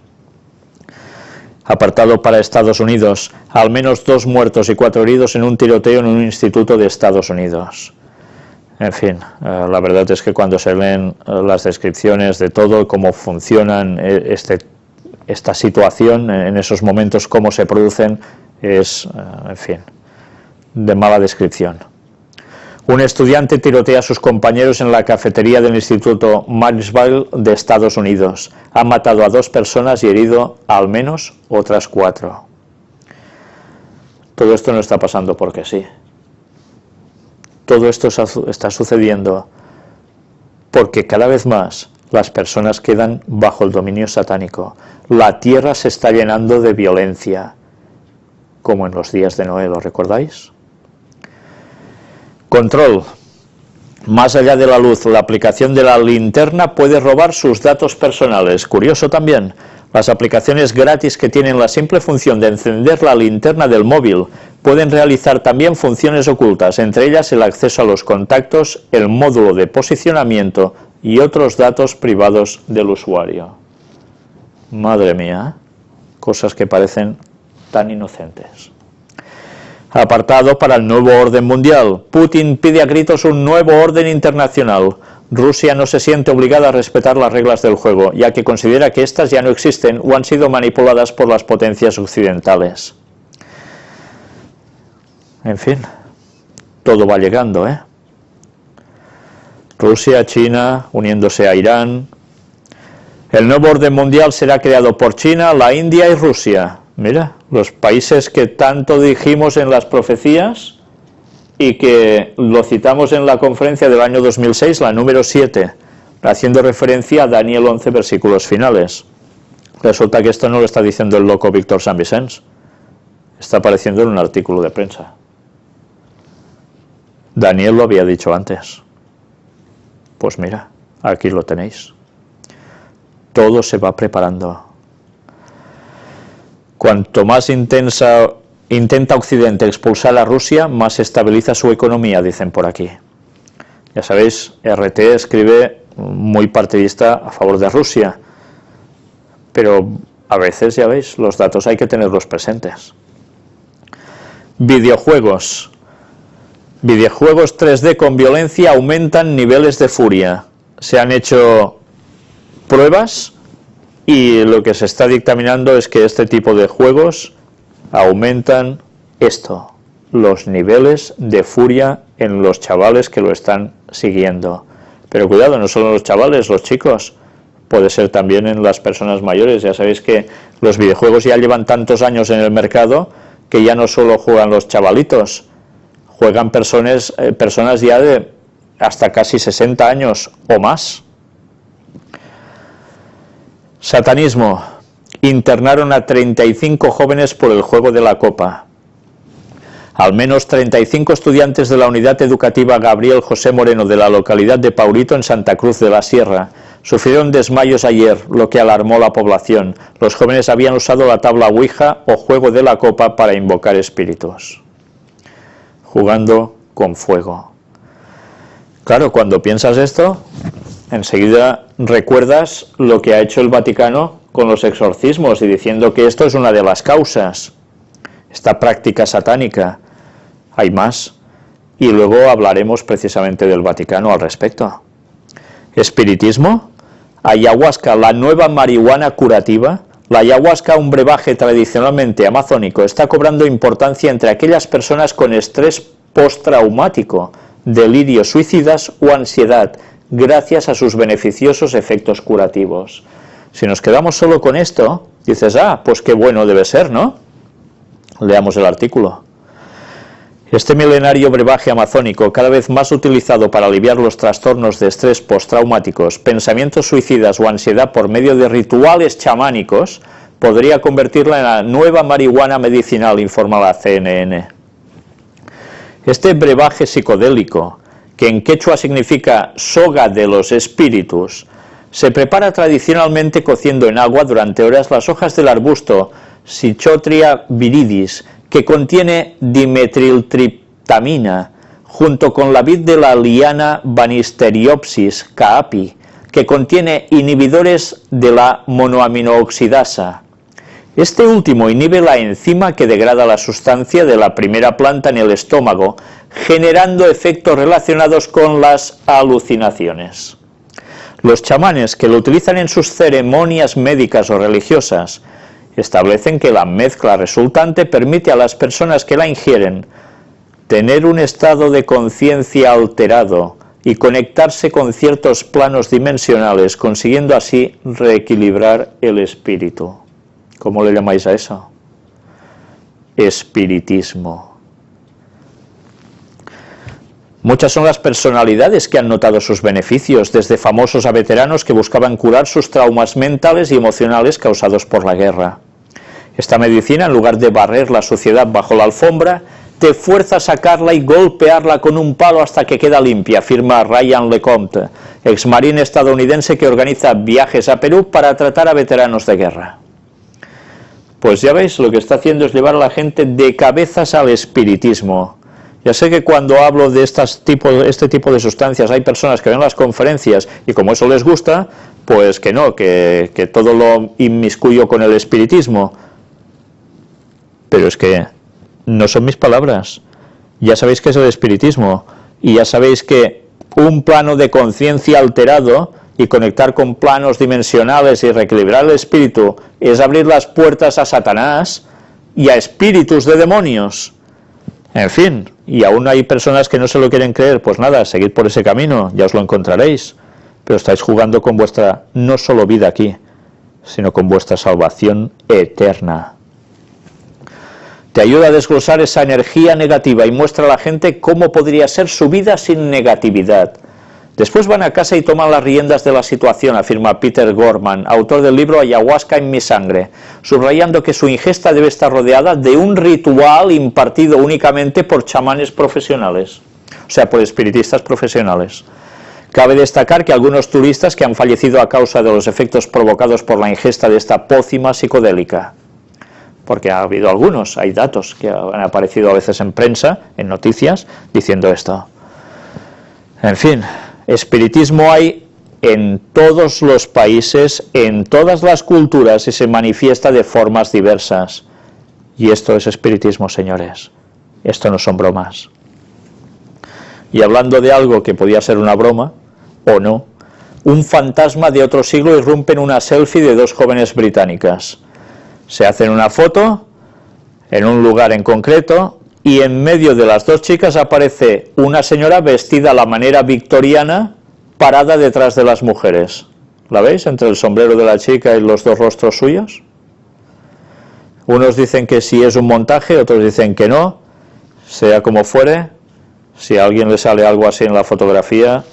Apartado para Estados Unidos, al menos 2 muertos y 4 heridos en un tiroteo en un instituto de Estados Unidos. En fin, la verdad es que cuando se leen las descripciones de todo, cómo funcionan esta situación, en esos momentos, cómo se producen, es, en fin, de mala descripción. Un estudiante tirotea a sus compañeros en la cafetería del Instituto Marysville de Estados Unidos. Ha matado a 2 personas y herido a al menos otras 4. Todo esto no está pasando porque sí. Todo esto está sucediendo porque cada vez más las personas quedan bajo el dominio satánico. La tierra se está llenando de violencia como en los días de Noé, ¿lo recordáis? Control. Más allá de la luz, la aplicación de la linterna puede robar sus datos personales. Curioso también. Las aplicaciones gratis que tienen la simple función de encender la linterna del móvil pueden realizar también funciones ocultas, entre ellas el acceso a los contactos, el módulo de posicionamiento y otros datos privados del usuario. Madre mía, cosas que parecen tan inocentes. Apartado para el nuevo orden mundial. Putin pide a gritos un nuevo orden internacional. Rusia no se siente obligada a respetar las reglas del juego, ya que considera que éstas ya no existen o han sido manipuladas por las potencias occidentales. En fin, todo va llegando, ¿eh? Rusia, China, uniéndose a Irán. El nuevo orden mundial será creado por China, la India y Rusia. Mira, los países que tanto dijimos en las profecías y que lo citamos en la conferencia del año 2006, la número 7, haciendo referencia a Daniel 11, versículos finales. Resulta que esto no lo está diciendo el loco Víctor San Vicens, está apareciendo en un artículo de prensa. Daniel lo había dicho antes. Pues mira, aquí lo tenéis. Todo se va preparando. Cuanto más intenta Occidente expulsar a Rusia, más estabiliza su economía, dicen por aquí. Ya sabéis, RT escribe muy partidista a favor de Rusia, pero a veces, ya veis, los datos hay que tenerlos presentes. Videojuegos. Videojuegos 3D con violencia aumentan niveles de furia. Se han hecho pruebas y lo que se está dictaminando es que este tipo de juegos aumentan los niveles de furia en los chavales que lo están siguiendo. Pero cuidado, no solo los chavales, los chicos, puede ser también en las personas mayores. Ya sabéis que los videojuegos ya llevan tantos años en el mercado que ya no solo juegan los chavalitos, juegan personas ya de hasta casi 60 años o más. Satanismo. Internaron a 35 jóvenes por el juego de la copa. Al menos 35 estudiantes de la unidad educativa Gabriel José Moreno de la localidad de Paurito, en Santa Cruz de la Sierra, sufrieron desmayos ayer, lo que alarmó a la población. Los jóvenes habían usado la tabla Ouija o juego de la copa para invocar espíritus. Jugando con fuego. Claro, cuando piensas esto, enseguida recuerdas lo que ha hecho el Vaticano con los exorcismos y diciendo que esto es una de las causas, esta práctica satánica. Hay más, y luego hablaremos precisamente del Vaticano al respecto. Espiritismo, ayahuasca, la nueva marihuana curativa. La ayahuasca, un brebaje tradicionalmente amazónico, está cobrando importancia entre aquellas personas con estrés postraumático, delirios suicidas o ansiedad, gracias a sus beneficiosos efectos curativos. Si nos quedamos solo con esto, dices, pues qué bueno debe ser, ¿no? Leamos el artículo. Este milenario brebaje amazónico, cada vez más utilizado para aliviar los trastornos de estrés postraumáticos, pensamientos suicidas o ansiedad por medio de rituales chamánicos, podría convertirla en la nueva marihuana medicinal, informa la CNN. Este brebaje psicodélico, que en quechua significa soga de los espíritus, se prepara tradicionalmente cociendo en agua durante horas las hojas del arbusto Psychotria viridis, que contiene dimetriltriptamina, junto con la vid de la liana Banisteriopsis caapi, que contiene inhibidores de la monoaminooxidasa. Este último inhibe la enzima que degrada la sustancia de la primera planta en el estómago, generando efectos relacionados con las alucinaciones. Los chamanes, que lo utilizan en sus ceremonias médicas o religiosas, establecen que la mezcla resultante permite a las personas que la ingieren tener un estado de conciencia alterado y conectarse con ciertos planos dimensionales, consiguiendo así reequilibrar el espíritu. ¿Cómo le llamáis a eso? Espiritismo. Muchas son las personalidades que han notado sus beneficios, desde famosos a veteranos que buscaban curar sus traumas mentales y emocionales causados por la guerra. Esta medicina, en lugar de barrer la suciedad bajo la alfombra, te fuerza a sacarla y golpearla con un palo hasta que queda limpia, afirma Ryan LeCompte, exmarín estadounidense que organiza viajes a Perú para tratar a veteranos de guerra. Pues ya veis, lo que está haciendo es llevar a la gente de cabezas al espiritismo. Ya sé que cuando hablo de este tipo de sustancias hay personas que ven las conferencias y como eso les gusta, pues que no, que todo lo inmiscuyo con el espiritismo. Pero es que no son mis palabras. Ya sabéis qué es el espiritismo y ya sabéis que un plano de conciencia alterado y conectar con planos dimensionales y reequilibrar el espíritu es abrir las puertas a Satanás y a espíritus de demonios. En fin, y aún hay personas que no se lo quieren creer, pues nada, seguid por ese camino, ya os lo encontraréis, pero estáis jugando con vuestra no solo vida aquí, sino con vuestra salvación eterna. Te ayuda a desglosar esa energía negativa y muestra a la gente cómo podría ser su vida sin negatividad. Después van a casa y toman las riendas de la situación, afirma Peter Gorman, autor del libro Ayahuasca en mi sangre, subrayando que su ingesta debe estar rodeada de un ritual impartido únicamente por chamanes profesionales, o sea, por espiritistas profesionales. Cabe destacar que algunos turistas que han fallecido a causa de los efectos provocados por la ingesta de esta pócima psicodélica, porque ha habido algunos, hay datos que han aparecido a veces en prensa, en noticias, diciendo esto. En fin, espiritismo hay en todos los países, en todas las culturas y se manifiesta de formas diversas. Y esto es espiritismo, señores. Esto no son bromas. Y hablando de algo que podía ser una broma, o no, un fantasma de otro siglo irrumpe en una selfie de dos jóvenes británicas. Se hacen una foto en un lugar en concreto y en medio de las dos chicas aparece una señora vestida a la manera victoriana parada detrás de las mujeres. ¿La veis? Entre el sombrero de la chica y los dos rostros suyos. Unos dicen que sí es un montaje, otros dicen que no. Sea como fuere, si a alguien le sale algo así en la fotografía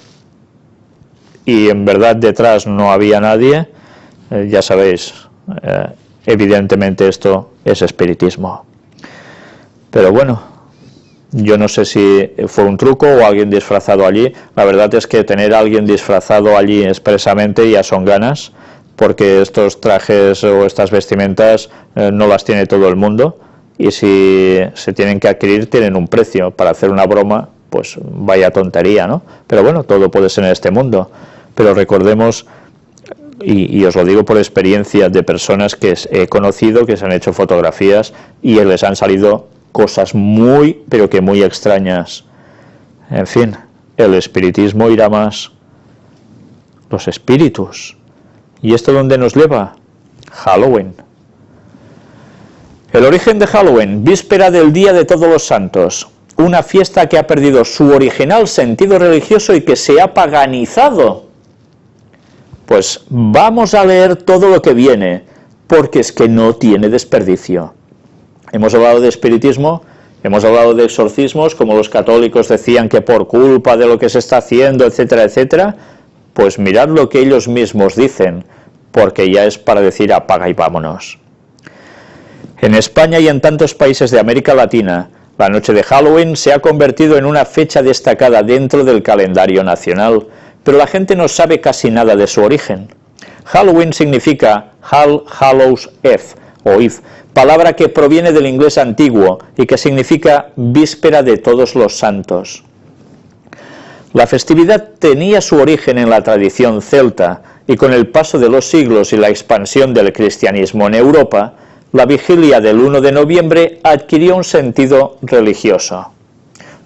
y en verdad detrás no había nadie, ya sabéis, evidentemente esto es espiritismo. Pero bueno, yo no sé si fue un truco o alguien disfrazado allí. La verdad es que tener a alguien disfrazado allí expresamente ya son ganas, porque estos trajes o estas vestimentas no las tiene todo el mundo, y si se tienen que adquirir tienen un precio. Para hacer una broma, pues vaya tontería, ¿no? Pero bueno, todo puede ser en este mundo. Pero recordemos, y os lo digo por experiencia de personas que he conocido, que se han hecho fotografías y les han salido cosas muy, pero que muy extrañas. En fin, el espiritismo irá más. Los espíritus. ¿Y esto dónde nos lleva? Halloween. El origen de Halloween, víspera del Día de Todos los Santos. Una fiesta que ha perdido su original sentido religioso y que se ha paganizado. Pues vamos a leer todo lo que viene, porque es que no tiene desperdicio. Hemos hablado de espiritismo, hemos hablado de exorcismos, como los católicos decían que por culpa de lo que se está haciendo, etcétera, etcétera. Pues mirad lo que ellos mismos dicen, porque ya es para decir apaga y vámonos. En España y en tantos países de América Latina, la noche de Halloween se ha convertido en una fecha destacada dentro del calendario nacional, pero la gente no sabe casi nada de su origen. Halloween significa All Hallows Eve, o Eve, palabra que proviene del inglés antiguo y que significa víspera de todos los santos. La festividad tenía su origen en la tradición celta y con el paso de los siglos y la expansión del cristianismo en Europa, la vigilia del 1 de noviembre adquirió un sentido religioso.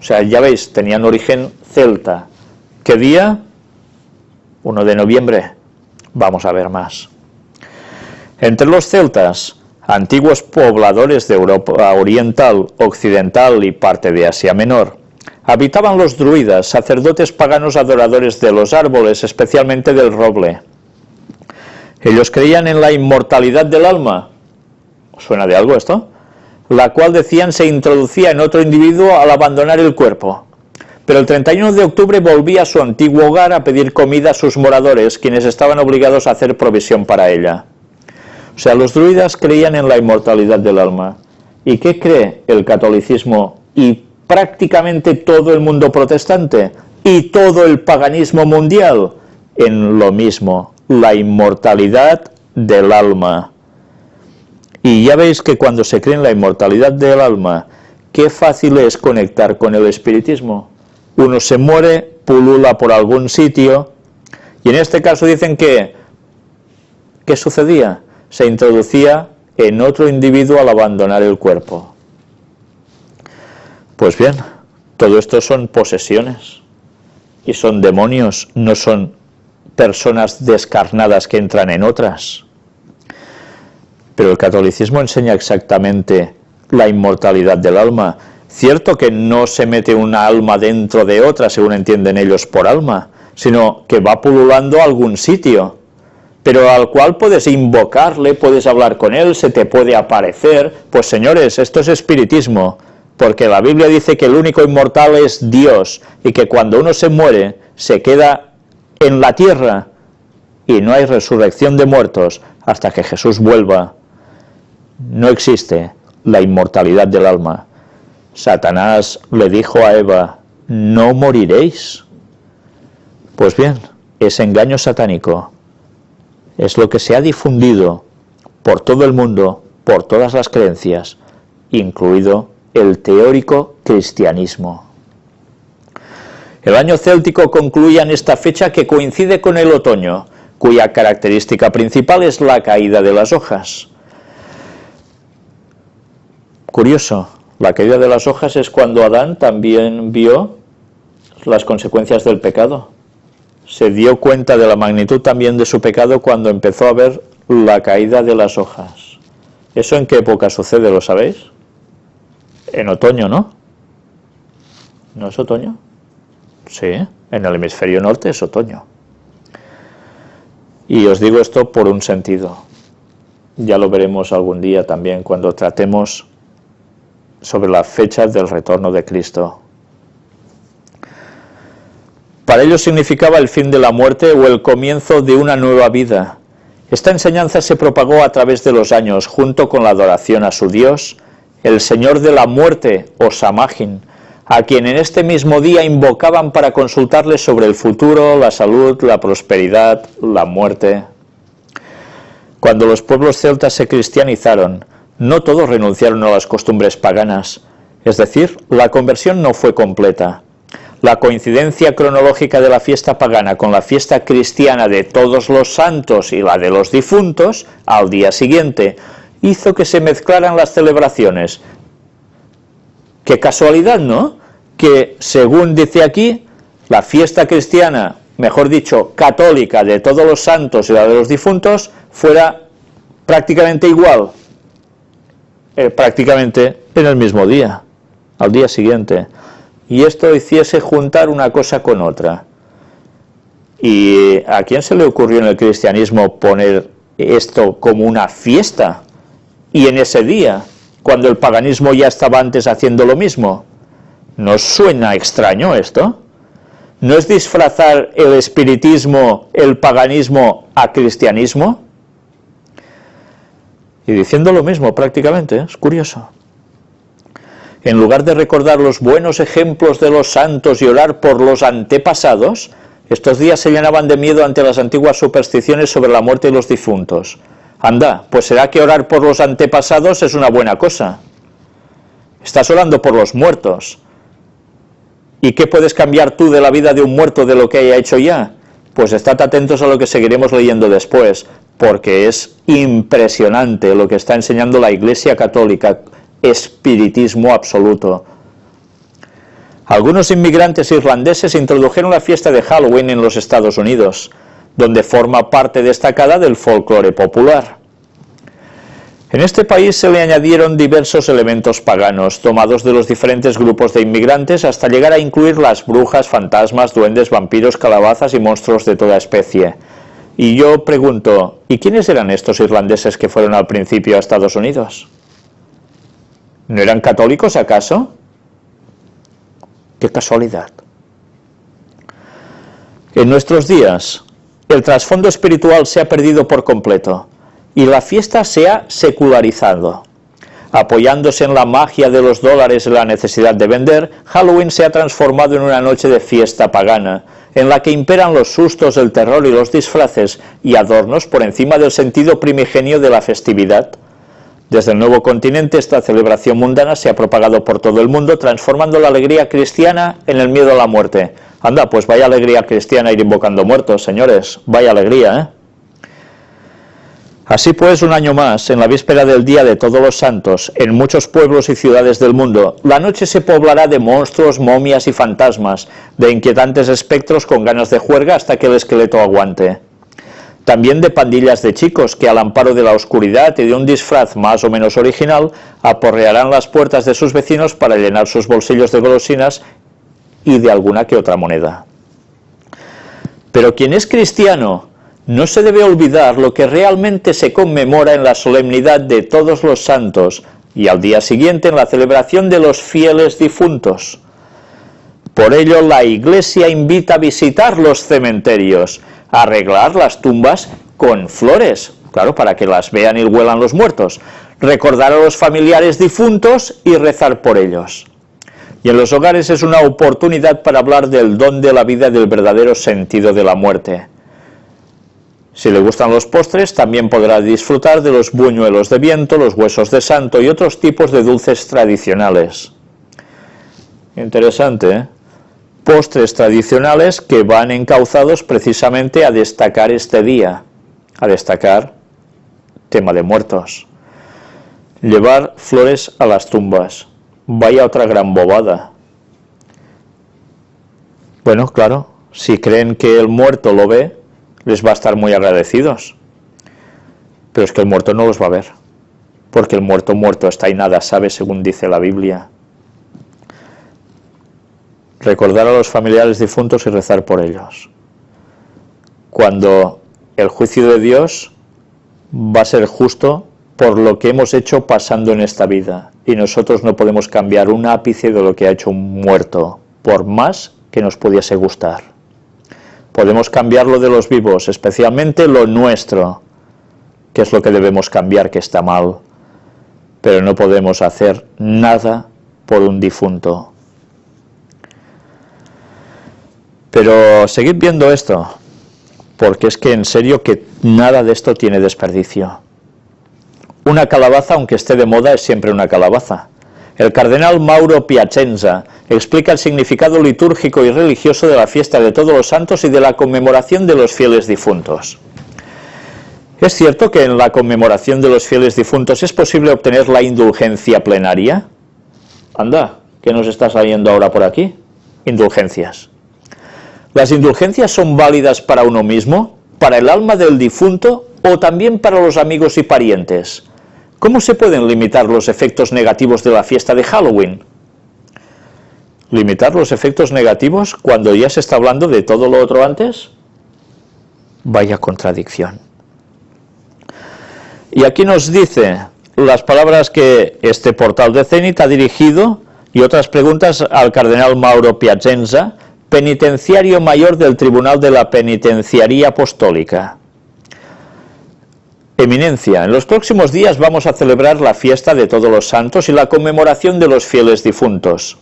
O sea, ya veis, tenían origen celta. ¿Qué día? 1 de noviembre. Vamos a ver más. Entre los celtas, antiguos pobladores de Europa Oriental, Occidental y parte de Asia Menor, habitaban los druidas, sacerdotes paganos adoradores de los árboles, especialmente del roble. Ellos creían en la inmortalidad del alma. ¿Os suena de algo esto? La cual decían se introducía en otro individuo al abandonar el cuerpo. Pero el 31 de octubre volvía a su antiguo hogar a pedir comida a sus moradores, quienes estaban obligados a hacer provisión para ella. sea, los druidas creían en la inmortalidad del alma. ¿Y qué cree el catolicismo y prácticamente todo el mundo protestante y todo el paganismo mundial? En lo mismo, la inmortalidad del alma. Y ya veis que cuando se cree en la inmortalidad del alma, qué fácil es conectar con el espiritismo. Uno se muere, pulula por algún sitio, y en este caso dicen que, ¿qué sucedía? Se introducía en otro individuo al abandonar el cuerpo. Pues bien, todo esto son posesiones, y son demonios, no son personas descarnadas que entran en otras. Pero el catolicismo enseña exactamente la inmortalidad del alma. Cierto que no se mete una alma dentro de otra, según entienden ellos por alma, sino que va pululando a algún sitio, pero al cual puedes invocarle, puedes hablar con él, se te puede aparecer. Pues señores, esto es espiritismo, porque la Biblia dice que el único inmortal es Dios, y que cuando uno se muere, se queda en la tierra, y no hay resurrección de muertos hasta que Jesús vuelva. No existe la inmortalidad del alma. Satanás le dijo a Eva, no moriréis. Pues bien, ese engaño satánico es lo que se ha difundido por todo el mundo, por todas las creencias, incluido el teórico cristianismo. El año céltico concluía en esta fecha que coincide con el otoño, cuya característica principal es la caída de las hojas. Curioso, la caída de las hojas es cuando Adán también vio las consecuencias del pecado. Se dio cuenta de la magnitud también de su pecado cuando empezó a ver la caída de las hojas. ¿Eso en qué época sucede, lo sabéis? En otoño, ¿no? ¿No es otoño? Sí, en el hemisferio norte es otoño. Y os digo esto por un sentido. Ya lo veremos algún día también cuando tratemos sobre las fechas del retorno de Cristo. Para ellos significaba el fin de la muerte o el comienzo de una nueva vida. Esta enseñanza se propagó a través de los años, junto con la adoración a su Dios, el Señor de la muerte, o Samhain, a quien en este mismo día invocaban para consultarle sobre el futuro, la salud, la prosperidad, la muerte. Cuando los pueblos celtas se cristianizaron, no todos renunciaron a las costumbres paganas, es decir, la conversión no fue completa. La coincidencia cronológica de la fiesta pagana con la fiesta cristiana de todos los santos y la de los difuntos, al día siguiente, hizo que se mezclaran las celebraciones. ¡Qué casualidad!, ¿no? Que, según dice aquí, la fiesta cristiana, mejor dicho, católica de todos los santos y la de los difuntos, fuera prácticamente igual. Prácticamente en el mismo día, al día siguiente, y esto hiciese juntar una cosa con otra. ¿Y a quién se le ocurrió en el cristianismo poner esto como una fiesta? Y en ese día, cuando el paganismo ya estaba antes haciendo lo mismo. ¿No os suena extraño esto? ¿No es disfrazar el espiritismo, el paganismo a cristianismo? Y diciendo lo mismo prácticamente, es curioso. En lugar de recordar los buenos ejemplos de los santos y orar por los antepasados, estos días se llenaban de miedo ante las antiguas supersticiones sobre la muerte y los difuntos. Anda, pues será que orar por los antepasados es una buena cosa. Estás orando por los muertos. ¿Y qué puedes cambiar tú de la vida de un muerto de lo que haya hecho ya? Pues estad atentos a lo que seguiremos leyendo después, porque es impresionante lo que está enseñando la Iglesia Católica, espiritismo absoluto. Algunos inmigrantes irlandeses introdujeron la fiesta de Halloween en los Estados Unidos, donde forma parte destacada del folclore popular. En este país se le añadieron diversos elementos paganos, tomados de los diferentes grupos de inmigrantes, hasta llegar a incluir las brujas, fantasmas, duendes, vampiros, calabazas y monstruos de toda especie. Y yo pregunto, ¿y quiénes eran estos irlandeses que fueron al principio a Estados Unidos? ¿No eran católicos acaso? ¡Qué casualidad! En nuestros días, el trasfondo espiritual se ha perdido por completo. y la fiesta se ha secularizado. Apoyándose en la magia de los dólares y la necesidad de vender, Halloween se ha transformado en una noche de fiesta pagana, en la que imperan los sustos, el terror y los disfraces y adornos por encima del sentido primigenio de la festividad. Desde el nuevo continente, esta celebración mundana se ha propagado por todo el mundo, transformando la alegría cristiana en el miedo a la muerte. Anda, pues vaya alegría cristiana ir invocando muertos, señores, vaya alegría, ¿eh? Así pues, un año más, en la víspera del Día de Todos los Santos, en muchos pueblos y ciudades del mundo, la noche se poblará de monstruos, momias y fantasmas, de inquietantes espectros con ganas de juerga hasta que el esqueleto aguante. También de pandillas de chicos que, al amparo de la oscuridad y de un disfraz más o menos original, aporrearán las puertas de sus vecinos para llenar sus bolsillos de golosinas y de alguna que otra moneda. Pero quien es cristiano no se debe olvidar lo que realmente se conmemora en la solemnidad de Todos los Santos y al día siguiente en la celebración de los fieles difuntos. Por ello, la Iglesia invita a visitar los cementerios, a arreglar las tumbas con flores, claro, para que las vean y huelan los muertos, recordar a los familiares difuntos y rezar por ellos. Y en los hogares es una oportunidad para hablar del don de la vida y del verdadero sentido de la muerte. Si le gustan los postres, también podrá disfrutar de los buñuelos de viento, los huesos de santo y otros tipos de dulces tradicionales. Interesante, ¿eh? Postres tradicionales que van encauzados precisamente a destacar este día, a destacar tema de muertos. Llevar flores a las tumbas. Vaya otra gran bobada. Bueno, claro, si creen que el muerto lo ve, les va a estar muy agradecidos. Pero es que el muerto no los va a ver, porque el muerto está y nada sabe, según dice la Biblia. Recordar a los familiares difuntos y rezar por ellos. Cuando el juicio de Dios va a ser justo por lo que hemos hecho pasando en esta vida, y nosotros no podemos cambiar un ápice de lo que ha hecho un muerto, por más que nos pudiese gustar. Podemos cambiar lo de los vivos, especialmente lo nuestro, que es lo que debemos cambiar, que está mal, pero no podemos hacer nada por un difunto. Pero seguid viendo esto, porque es que en serio que nada de esto tiene desperdicio. Una calabaza, aunque esté de moda, es siempre una calabaza. El cardenal Mauro Piacenza explica el significado litúrgico y religioso de la fiesta de Todos los Santos y de la conmemoración de los fieles difuntos. ¿Es cierto que en la conmemoración de los fieles difuntos es posible obtener la indulgencia plenaria? Anda, ¿qué nos está saliendo ahora por aquí? Indulgencias. ¿Las indulgencias son válidas para uno mismo, para el alma del difunto o también para los amigos y parientes? ¿Cómo se pueden limitar los efectos negativos de la fiesta de Halloween? ¿Limitar los efectos negativos cuando ya se está hablando de todo lo otro antes? Vaya contradicción. Y aquí nos dice las palabras que este portal de Zenit ha dirigido y otras preguntas al cardenal Mauro Piacenza, penitenciario mayor del Tribunal de la Penitenciaría Apostólica. Eminencia, en los próximos días vamos a celebrar la fiesta de Todos los Santos y la conmemoración de los fieles difuntos.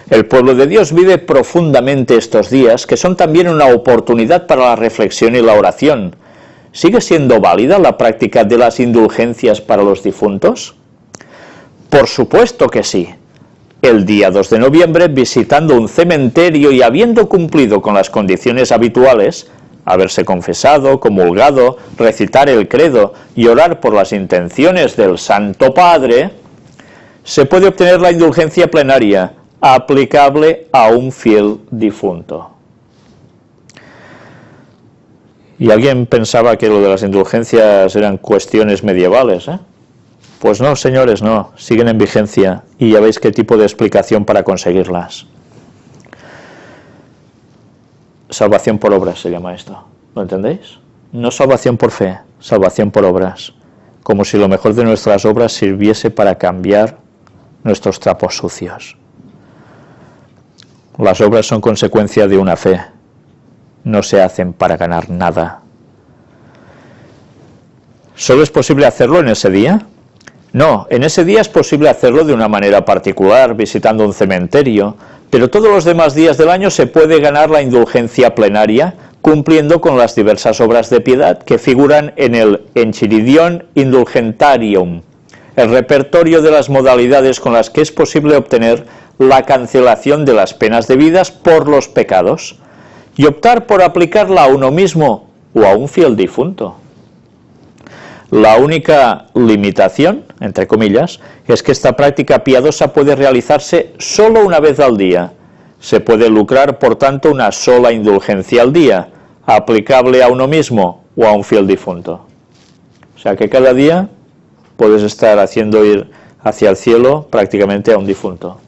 El pueblo de Dios vive profundamente estos días, que son también una oportunidad para la reflexión y la oración. ¿Sigue siendo válida la práctica de las indulgencias para los difuntos? Por supuesto que sí. El día 2 de noviembre, visitando un cementerio y habiendo cumplido con las condiciones habituales, haberse confesado, comulgado, recitar el credo y orar por las intenciones del Santo Padre, se puede obtener la indulgencia plenaria, aplicable a un fiel difunto. Y alguien pensaba que lo de las indulgencias eran cuestiones medievales, ¿eh? Pues no, señores, no, siguen en vigencia y ya veis qué tipo de explicación para conseguirlas. Salvación por obras se llama esto, ¿lo entendéis? No salvación por fe, salvación por obras, como si lo mejor de nuestras obras sirviese para cambiar nuestros trapos sucios. Las obras son consecuencia de una fe, no se hacen para ganar nada. ¿Solo es posible hacerlo en ese día? No, en ese día es posible hacerlo de una manera particular, visitando un cementerio, pero todos los demás días del año se puede ganar la indulgencia plenaria, cumpliendo con las diversas obras de piedad que figuran en el Enchiridion Indulgentarium, el repertorio de las modalidades con las que es posible obtener la cancelación de las penas debidas por los pecados, y optar por aplicarla a uno mismo o a un fiel difunto. La única limitación, entre comillas, es que esta práctica piadosa puede realizarse solo una vez al día. Se puede lucrar, por tanto, una sola indulgencia al día, aplicable a uno mismo o a un fiel difunto. O sea que cada día puedes estar haciendo ir hacia el cielo prácticamente a un difunto.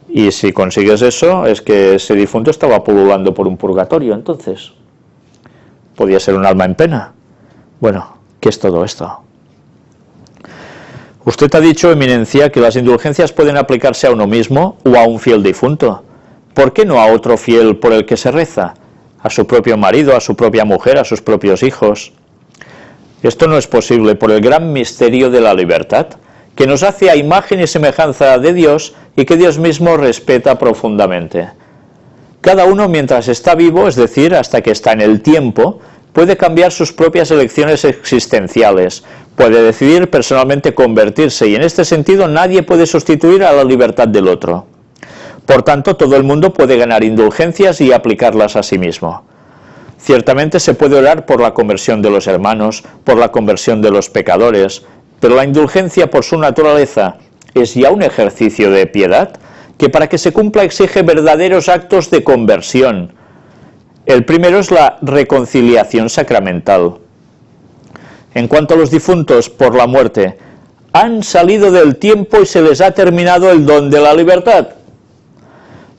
Y si consigues eso, es que ese difunto estaba pululando por un purgatorio, entonces. Podía ser un alma en pena. Bueno, ¿qué es todo esto? Usted ha dicho, Eminencia, que las indulgencias pueden aplicarse a uno mismo o a un fiel difunto. ¿Por qué no a otro fiel por el que se reza? ¿A su propio marido, a su propia mujer, a sus propios hijos? Esto no es posible por el gran misterio de la libertad, que nos hace a imagen y semejanza de Dios y que Dios mismo respeta profundamente. Cada uno, mientras está vivo, es decir, hasta que está en el tiempo, puede cambiar sus propias elecciones existenciales, puede decidir personalmente convertirse, y en este sentido nadie puede sustituir a la libertad del otro. Por tanto, todo el mundo puede ganar indulgencias y aplicarlas a sí mismo. Ciertamente se puede orar por la conversión de los hermanos, por la conversión de los pecadores, pero la indulgencia por su naturaleza es ya un ejercicio de piedad que para que se cumpla exige verdaderos actos de conversión. El primero es la reconciliación sacramental. En cuanto a los difuntos por la muerte, han salido del tiempo y se les ha terminado el don de la libertad.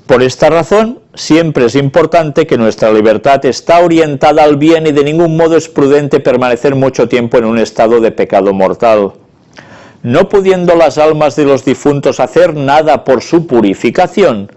Por esta razón, siempre es importante que nuestra libertad está orientada al bien y de ningún modo es prudente permanecer mucho tiempo en un estado de pecado mortal. No pudiendo las almas de los difuntos hacer nada por su purificación,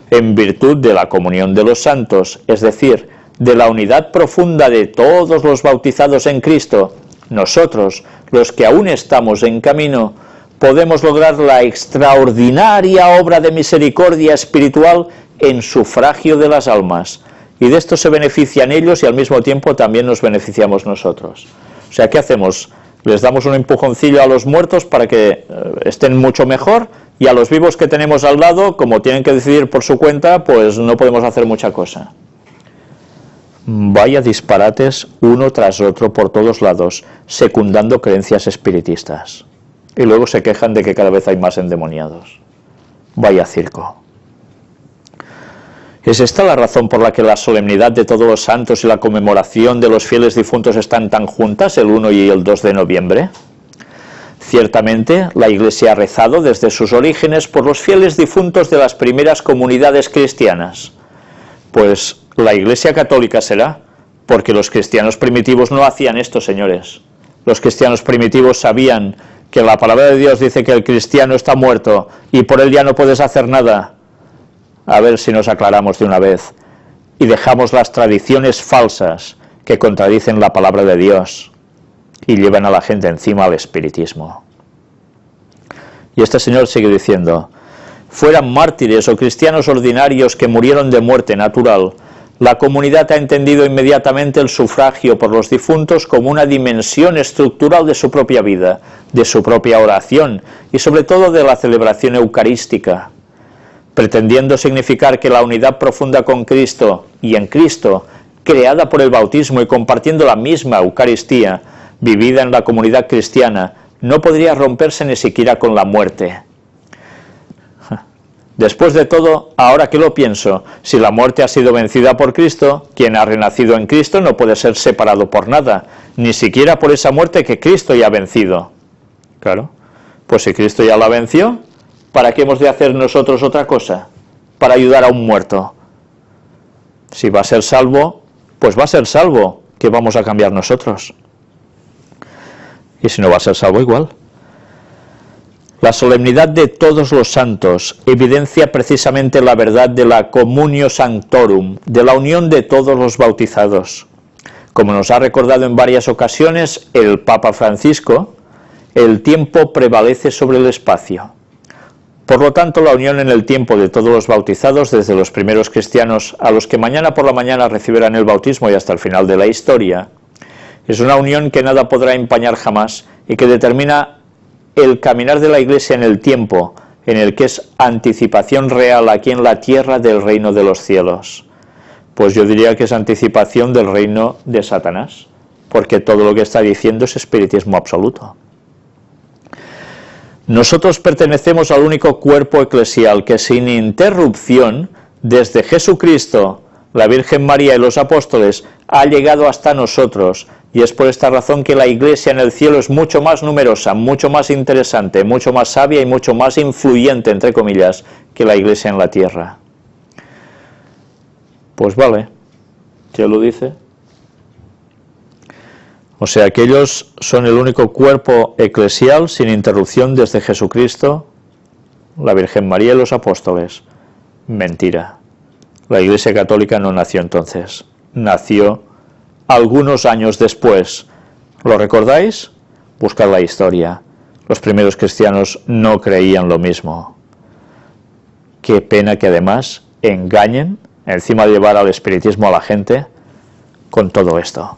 en virtud de la comunión de los santos, es decir, de la unidad profunda de todos los bautizados en Cristo, nosotros, los que aún estamos en camino, podemos lograr la extraordinaria obra de misericordia espiritual en sufragio de las almas, y de esto se benefician ellos y al mismo tiempo también nos beneficiamos nosotros. O sea, ¿qué hacemos? Les damos un empujoncillo a los muertos para que estén mucho mejor, y a los vivos que tenemos al lado, como tienen que decidir por su cuenta, pues no podemos hacer mucha cosa. Vaya disparates uno tras otro por todos lados, secundando creencias espiritistas. Y luego se quejan de que cada vez hay más endemoniados. Vaya circo. ¿Es esta la razón por la que la solemnidad de todos los santos y la conmemoración de los fieles difuntos están tan juntas el 1 y el 2 de noviembre? Ciertamente, la Iglesia ha rezado desde sus orígenes por los fieles difuntos de las primeras comunidades cristianas. Pues la Iglesia católica será, porque los cristianos primitivos no hacían esto, señores. Los cristianos primitivos sabían que la palabra de Dios dice que el cristiano está muerto y por él ya no puedes hacer nada. A ver si nos aclaramos de una vez y dejamos las tradiciones falsas que contradicen la palabra de Dios y llevan a la gente encima al espiritismo. Y este señor sigue diciendo, fueran mártires o cristianos ordinarios que murieron de muerte natural, la comunidad ha entendido inmediatamente el sufragio por los difuntos como una dimensión estructural de su propia vida, de su propia oración y sobre todo de la celebración eucarística, pretendiendo significar que la unidad profunda con Cristo y en Cristo, creada por el bautismo y compartiendo la misma Eucaristía, vivida en la comunidad cristiana, no podría romperse ni siquiera con la muerte. Después de todo, ahora que lo pienso, si la muerte ha sido vencida por Cristo, quien ha renacido en Cristo no puede ser separado por nada, ni siquiera por esa muerte que Cristo ya ha vencido. Claro, pues si Cristo ya la venció, ¿para qué hemos de hacer nosotros otra cosa? Para ayudar a un muerto. Si va a ser salvo, pues va a ser salvo, ¿qué vamos a cambiar nosotros? Y si no va a ser salvo, igual. La solemnidad de todos los santos evidencia precisamente la verdad de la communio sanctorum, de la unión de todos los bautizados. Como nos ha recordado en varias ocasiones el Papa Francisco, el tiempo prevalece sobre el espacio. Por lo tanto, la unión en el tiempo de todos los bautizados, desde los primeros cristianos a los que mañana por la mañana recibirán el bautismo y hasta el final de la historia, es una unión que nada podrá empañar jamás y que determina el caminar de la Iglesia en el tiempo, en el que es anticipación real aquí en la tierra del reino de los cielos. Pues yo diría que es anticipación del reino de Satanás, porque todo lo que está diciendo es espiritismo absoluto. Nosotros pertenecemos al único cuerpo eclesial que sin interrupción, desde Jesucristo, la Virgen María y los apóstoles, ha llegado hasta nosotros, y es por esta razón que la Iglesia en el cielo es mucho más numerosa, mucho más interesante, mucho más sabia y mucho más influyente, entre comillas, que la Iglesia en la tierra. Pues vale, ¿qué lo dice? O sea que ellos son el único cuerpo eclesial sin interrupción desde Jesucristo, la Virgen María y los apóstoles. Mentira. La Iglesia Católica no nació entonces. Nació algunos años después. ¿Lo recordáis? Buscad la historia. Los primeros cristianos no creían lo mismo. Qué pena que además engañen, encima de llevar al espiritismo a la gente, con todo esto.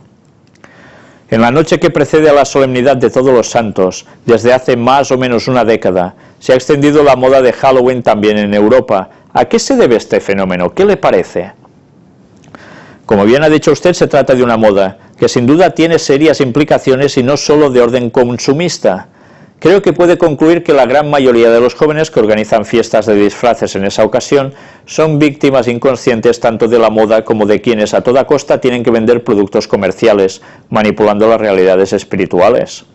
En la noche que precede a la solemnidad de todos los santos, desde hace más o menos una década, se ha extendido la moda de Halloween también en Europa. ¿A qué se debe este fenómeno? ¿Qué le parece? Como bien ha dicho usted, se trata de una moda que sin duda tiene serias implicaciones y no solo de orden consumista. Creo que puede concluir que la gran mayoría de los jóvenes que organizan fiestas de disfraces en esa ocasión son víctimas inconscientes tanto de la moda como de quienes a toda costa tienen que vender productos comerciales, manipulando las realidades espirituales.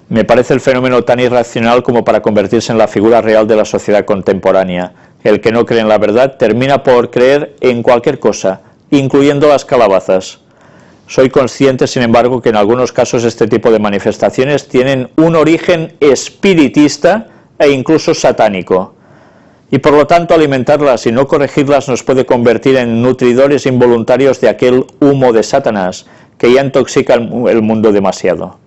Me parece el fenómeno tan irracional como para convertirse en la figura real de la sociedad contemporánea. El que no cree en la verdad termina por creer en cualquier cosa, incluyendo las calabazas. Soy consciente, sin embargo, que en algunos casos este tipo de manifestaciones tienen un origen espiritista e incluso satánico. Y por lo tanto alimentarlas y no corregirlas nos puede convertir en nutridores involuntarios de aquel humo de Satanás que ya intoxica el mundo demasiado.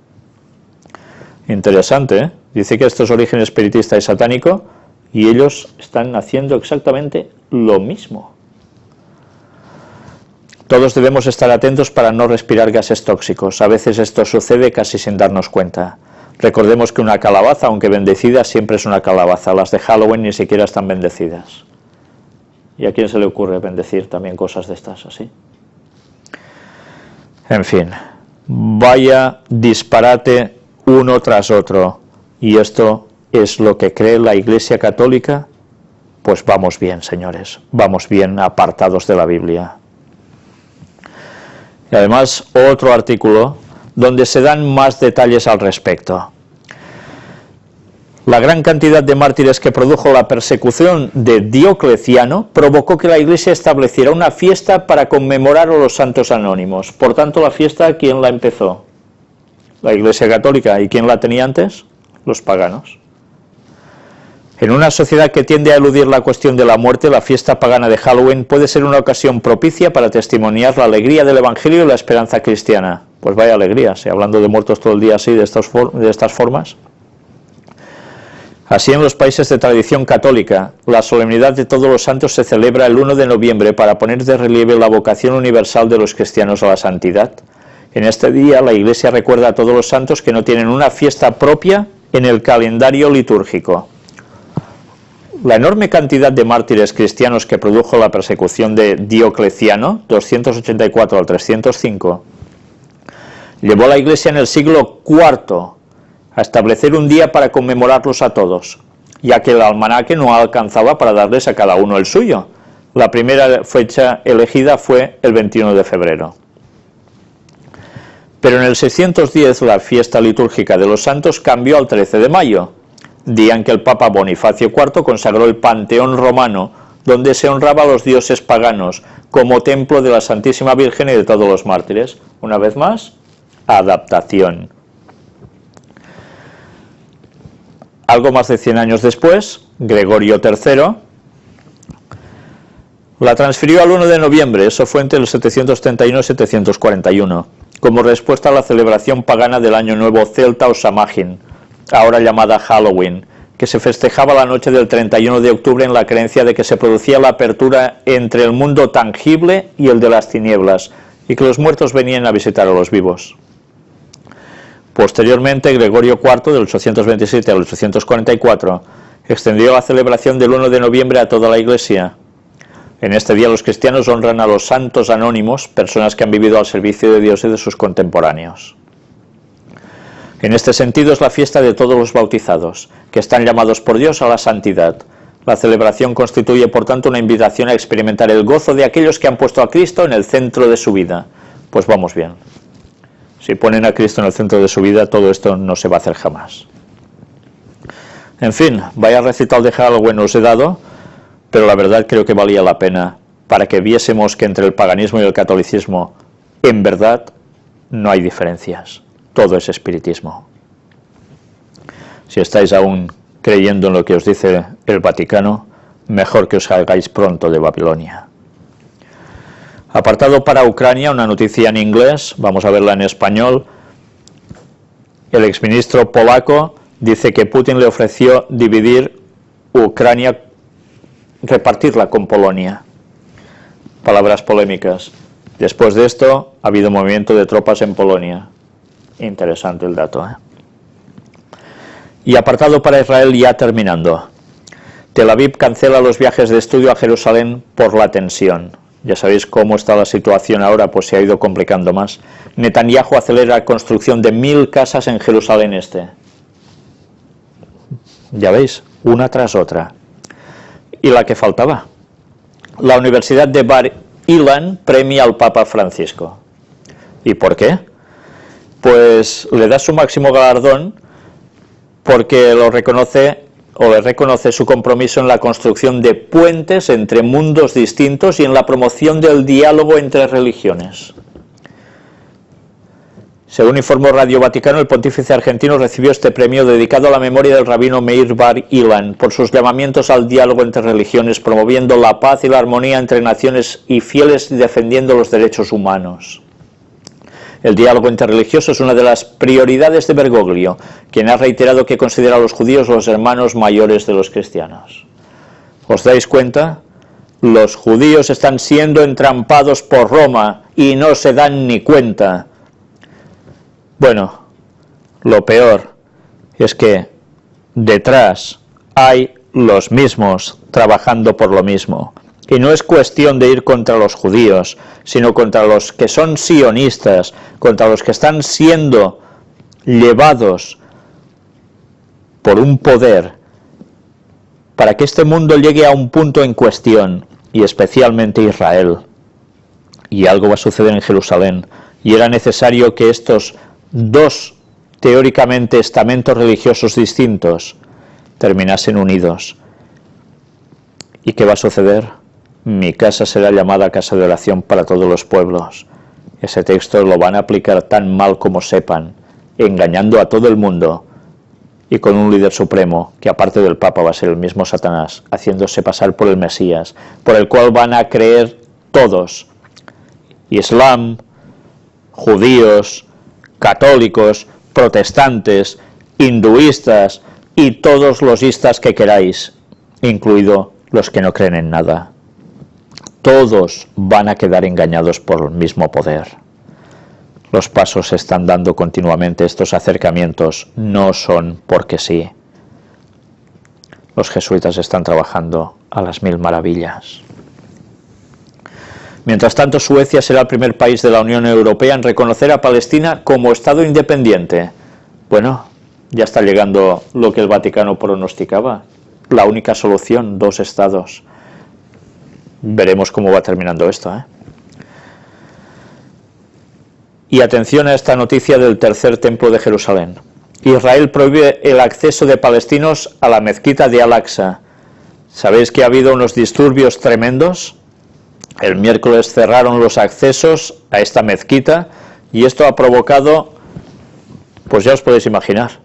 Interesante, ¿eh? Dice que esto es origen espiritista y satánico y ellos están haciendo exactamente lo mismo. Todos debemos estar atentos para no respirar gases tóxicos. A veces esto sucede casi sin darnos cuenta. Recordemos que una calabaza, aunque bendecida, siempre es una calabaza. Las de Halloween ni siquiera están bendecidas. ¿Y a quién se le ocurre bendecir también cosas de estas así? En fin, vaya disparate uno tras otro. ¿Y esto es lo que cree la Iglesia Católica? Pues vamos bien, señores. Vamos bien apartados de la Biblia. Y además otro artículo donde se dan más detalles al respecto. La gran cantidad de mártires que produjo la persecución de Diocleciano provocó que la Iglesia estableciera una fiesta para conmemorar a los santos anónimos. Por tanto, la fiesta, ¿quién la empezó? La Iglesia Católica. ¿Y quién la tenía antes? Los paganos. En una sociedad que tiende a eludir la cuestión de la muerte, la fiesta pagana de Halloween puede ser una ocasión propicia para testimoniar la alegría del Evangelio y la esperanza cristiana. Pues vaya alegría, si hablando de muertos todo el día así, de estas formas. Así, en los países de tradición católica, la solemnidad de todos los santos se celebra el 1 de noviembre para poner de relieve la vocación universal de los cristianos a la santidad. En este día, la Iglesia recuerda a todos los santos que no tienen una fiesta propia en el calendario litúrgico. La enorme cantidad de mártires cristianos que produjo la persecución de Diocleciano, 284 al 305, llevó a la Iglesia en el siglo IV a establecer un día para conmemorarlos a todos, ya que el almanaque no alcanzaba para darles a cada uno el suyo. La primera fecha elegida fue el 21 de febrero. Pero en el 610 la fiesta litúrgica de los santos cambió al 13 de mayo, día en que el Papa Bonifacio IV consagró el Panteón romano, donde se honraba a los dioses paganos, como templo de la Santísima Virgen y de todos los mártires. Una vez más, adaptación. Algo más de 100 años después, Gregorio III La transfirió al 1 de noviembre, eso fue entre el 731 y 741, como respuesta a la celebración pagana del Año Nuevo celta o Samhain, ahora llamada Halloween, que se festejaba la noche del 31 de octubre en la creencia de que se producía la apertura entre el mundo tangible y el de las tinieblas, y que los muertos venían a visitar a los vivos. Posteriormente, Gregorio IV, del 827 al 844, extendió la celebración del 1 de noviembre a toda la Iglesia. En este día los cristianos honran a los santos anónimos, personas que han vivido al servicio de Dios y de sus contemporáneos. En este sentido es la fiesta de todos los bautizados, que están llamados por Dios a la santidad. La celebración constituye, por tanto, una invitación a experimentar el gozo de aquellos que han puesto a Cristo en el centro de su vida. Pues vamos bien. Si ponen a Cristo en el centro de su vida, todo esto no se va a hacer jamás. En fin, vaya recital de Halloween os he dado, pero la verdad creo que valía la pena para que viésemos que entre el paganismo y el catolicismo, en verdad, no hay diferencias. Todo es espiritismo. Si estáis aún creyendo en lo que os dice el Vaticano, mejor que os salgáis pronto de Babilonia. Apartado para Ucrania, una noticia en inglés, vamos a verla en español. El exministro polaco dice que Putin le ofreció dividir Ucrania, repartirla con Polonia. Palabras polémicas. Después de esto, ha habido movimiento de tropas en Polonia. Interesante el dato, ¿eh? Y apartado para Israel, ya terminando. Tel Aviv cancela los viajes de estudio a Jerusalén por la tensión. Ya sabéis cómo está la situación ahora, pues se ha ido complicando más. Netanyahu acelera la construcción de 1000 casas en Jerusalén Este. Ya veis, una tras otra. Y la que faltaba. La Universidad de Bar Ilan premia al Papa Francisco. ¿Y por qué? Pues le da su máximo galardón porque lo reconoce o le reconoce su compromiso en la construcción de puentes entre mundos distintos y en la promoción del diálogo entre religiones. Según informó Radio Vaticano, el pontífice argentino recibió este premio dedicado a la memoria del rabino Meir Bar Ilan por sus llamamientos al diálogo entre religiones, promoviendo la paz y la armonía entre naciones y fieles y defendiendo los derechos humanos. El diálogo interreligioso es una de las prioridades de Bergoglio, quien ha reiterado que considera a los judíos los hermanos mayores de los cristianos. ¿Os dais cuenta? Los judíos están siendo entrampados por Roma y no se dan ni cuenta. Bueno, lo peor es que detrás hay los mismos trabajando por lo mismo. Y no es cuestión de ir contra los judíos, sino contra los que son sionistas, contra los que están siendo llevados por un poder para que este mundo llegue a un punto en cuestión, y especialmente Israel. Y algo va a suceder en Jerusalén, y era necesario que estos dos teóricamente estamentos religiosos distintos terminasen unidos. ¿Y qué va a suceder? Mi casa será llamada casa de oración para todos los pueblos. Ese texto lo van a aplicar tan mal como sepan, engañando a todo el mundo, y con un líder supremo, que aparte del Papa va a ser el mismo Satanás, haciéndose pasar por el Mesías, por el cual van a creer todos, Islam, judíos, católicos, protestantes, hinduistas y todos los istas que queráis, incluido los que no creen en nada. Todos van a quedar engañados por el mismo poder. Los pasos se están dando continuamente, estos acercamientos no son porque sí. Los jesuitas están trabajando a las 1000 maravillas. Mientras tanto, Suecia será el primer país de la Unión Europea en reconocer a Palestina como Estado independiente. Bueno, ya está llegando lo que el Vaticano pronosticaba. La única solución, 2 estados. Veremos cómo va terminando esto, ¿eh? Y atención a esta noticia del tercer templo de Jerusalén. Israel prohíbe el acceso de palestinos a la mezquita de Al-Aqsa. ¿Sabéis que ha habido unos disturbios tremendos? El miércoles cerraron los accesos a esta mezquita y esto ha provocado, pues ya os podéis imaginar,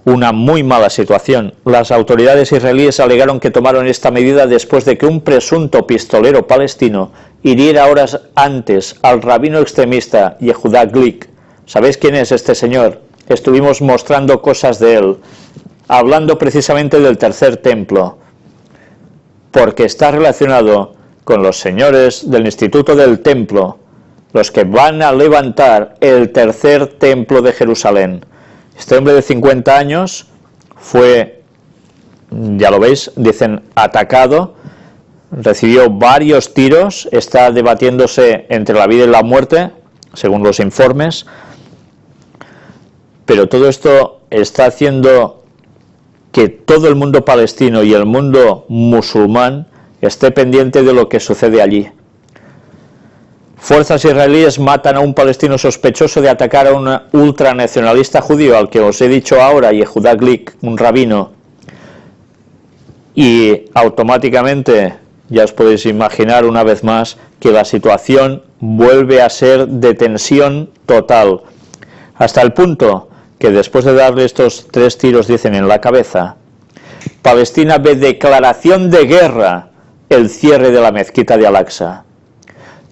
una muy mala situación. Las autoridades israelíes alegaron que tomaron esta medida después de que un presunto pistolero palestino hiriera horas antes al rabino extremista Yehuda Glick. ¿Sabéis quién es este señor? Estuvimos mostrando cosas de él, hablando precisamente del tercer templo, porque está relacionado con los señores del Instituto del Templo, los que van a levantar el tercer templo de Jerusalén. Este hombre de 50 años fue, ya lo veis, dicen atacado, recibió varios tiros, está debatiéndose entre la vida y la muerte, según los informes, pero todo esto está haciendo que todo el mundo palestino y el mundo musulmán esté pendiente de lo que sucede allí. Fuerzas israelíes matan a un palestino sospechoso de atacar a un ultranacionalista judío, al que os he dicho ahora, Yehuda Glick, un rabino, y automáticamente ya os podéis imaginar una vez más que la situación vuelve a ser de tensión total, hasta el punto que después de darle estos 3 tiros, dicen, en la cabeza, Palestina ve declaración de guerra el cierre de la mezquita de Al-Aqsa.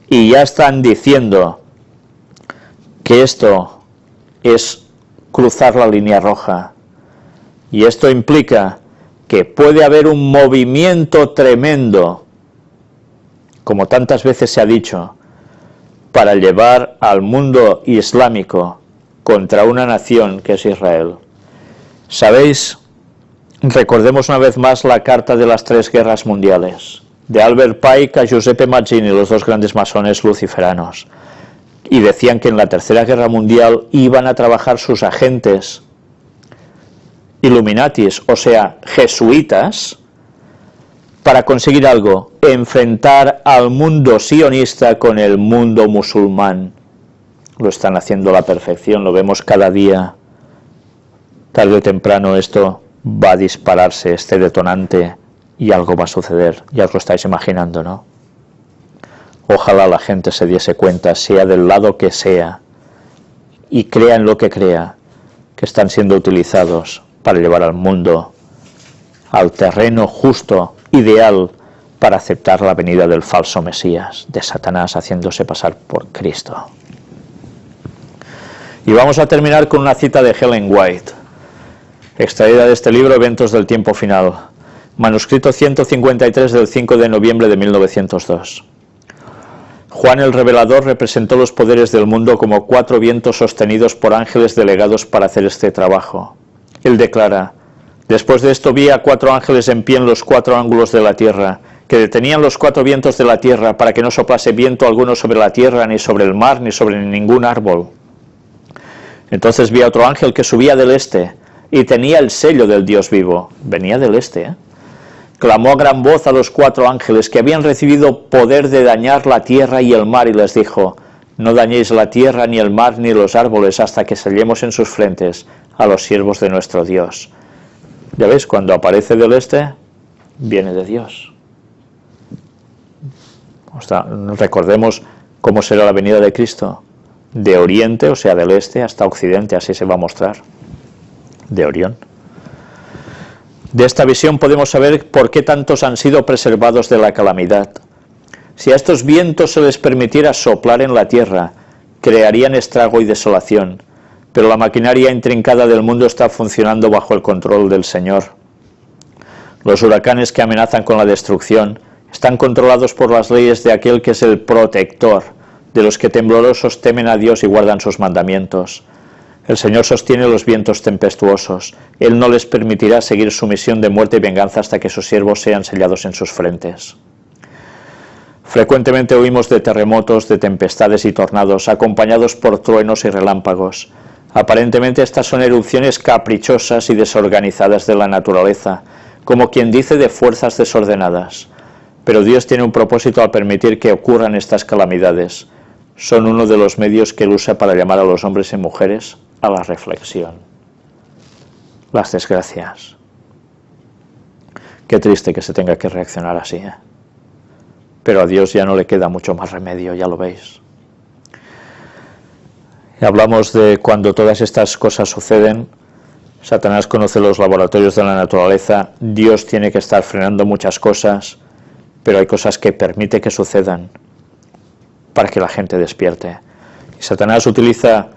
Y ya están diciendo que esto es cruzar la línea roja. Y esto implica que puede haber un movimiento tremendo, como tantas veces se ha dicho, para llevar al mundo islámico contra una nación que es Israel. ¿Sabéis? Recordemos una vez más la carta de las 3 guerras mundiales, de Albert Pike a Giuseppe Mazzini, los 2 grandes masones luciferanos, y decían que en la Tercera Guerra Mundial iban a trabajar sus agentes Illuminatis, o sea, jesuitas, para conseguir algo, enfrentar al mundo sionista con el mundo musulmán. Lo están haciendo a la perfección, lo vemos cada día. Tarde o temprano esto va a dispararse, este detonante, y algo va a suceder. Ya os lo estáis imaginando, ¿no? Ojalá la gente se diese cuenta, sea del lado que sea, y crea en lo que crea, que están siendo utilizados para llevar al mundo al terreno justo, ideal, para aceptar la venida del falso Mesías, de Satanás haciéndose pasar por Cristo. Y vamos a terminar con una cita de Ellen White, extraída de este libro Eventos del Tiempo Final, manuscrito 153 del 5 de noviembre de 1902. Juan el Revelador representó los poderes del mundo como 4 vientos sostenidos por ángeles delegados para hacer este trabajo. Él declara: después de esto vi a 4 ángeles en pie en los 4 ángulos de la tierra, que detenían los 4 vientos de la tierra para que no soplase viento alguno sobre la tierra, ni sobre el mar, ni sobre ningún árbol. Entonces vi a otro ángel que subía del este, y tenía el sello del Dios vivo. Venía del este, Clamó a gran voz a los 4 ángeles que habían recibido poder de dañar la tierra y el mar, y les dijo: no dañéis la tierra, ni el mar, ni los árboles, hasta que sellemos en sus frentes a los siervos de nuestro Dios. Ya veis, cuando aparece del este, viene de Dios. Recordemos cómo será la venida de Cristo. De oriente, o sea, del este hasta occidente, así se va a mostrar. De Orión. De esta visión podemos saber por qué tantos han sido preservados de la calamidad. Si a estos vientos se les permitiera soplar en la tierra, crearían estrago y desolación, pero la maquinaria intrincada del mundo está funcionando bajo el control del Señor. Los huracanes que amenazan con la destrucción están controlados por las leyes de aquel que es el protector, de los que temblorosos temen a Dios y guardan sus mandamientos. El Señor sostiene los vientos tempestuosos. Él no les permitirá seguir su misión de muerte y venganza hasta que sus siervos sean sellados en sus frentes. Frecuentemente oímos de terremotos, de tempestades y tornados, acompañados por truenos y relámpagos. Aparentemente estas son erupciones caprichosas y desorganizadas de la naturaleza, como quien dice de fuerzas desordenadas. Pero Dios tiene un propósito al permitir que ocurran estas calamidades. Son uno de los medios que Él usa para llamar a los hombres y mujeres a la reflexión. Las desgracias. Qué triste que se tenga que reaccionar así, Pero a Dios ya no le queda mucho más remedio, ya lo veis. Y hablamos de cuando todas estas cosas suceden, Satanás conoce los laboratorios de la naturaleza, Dios tiene que estar frenando muchas cosas, pero hay cosas que permite que sucedan para que la gente despierte. Y Satanás utiliza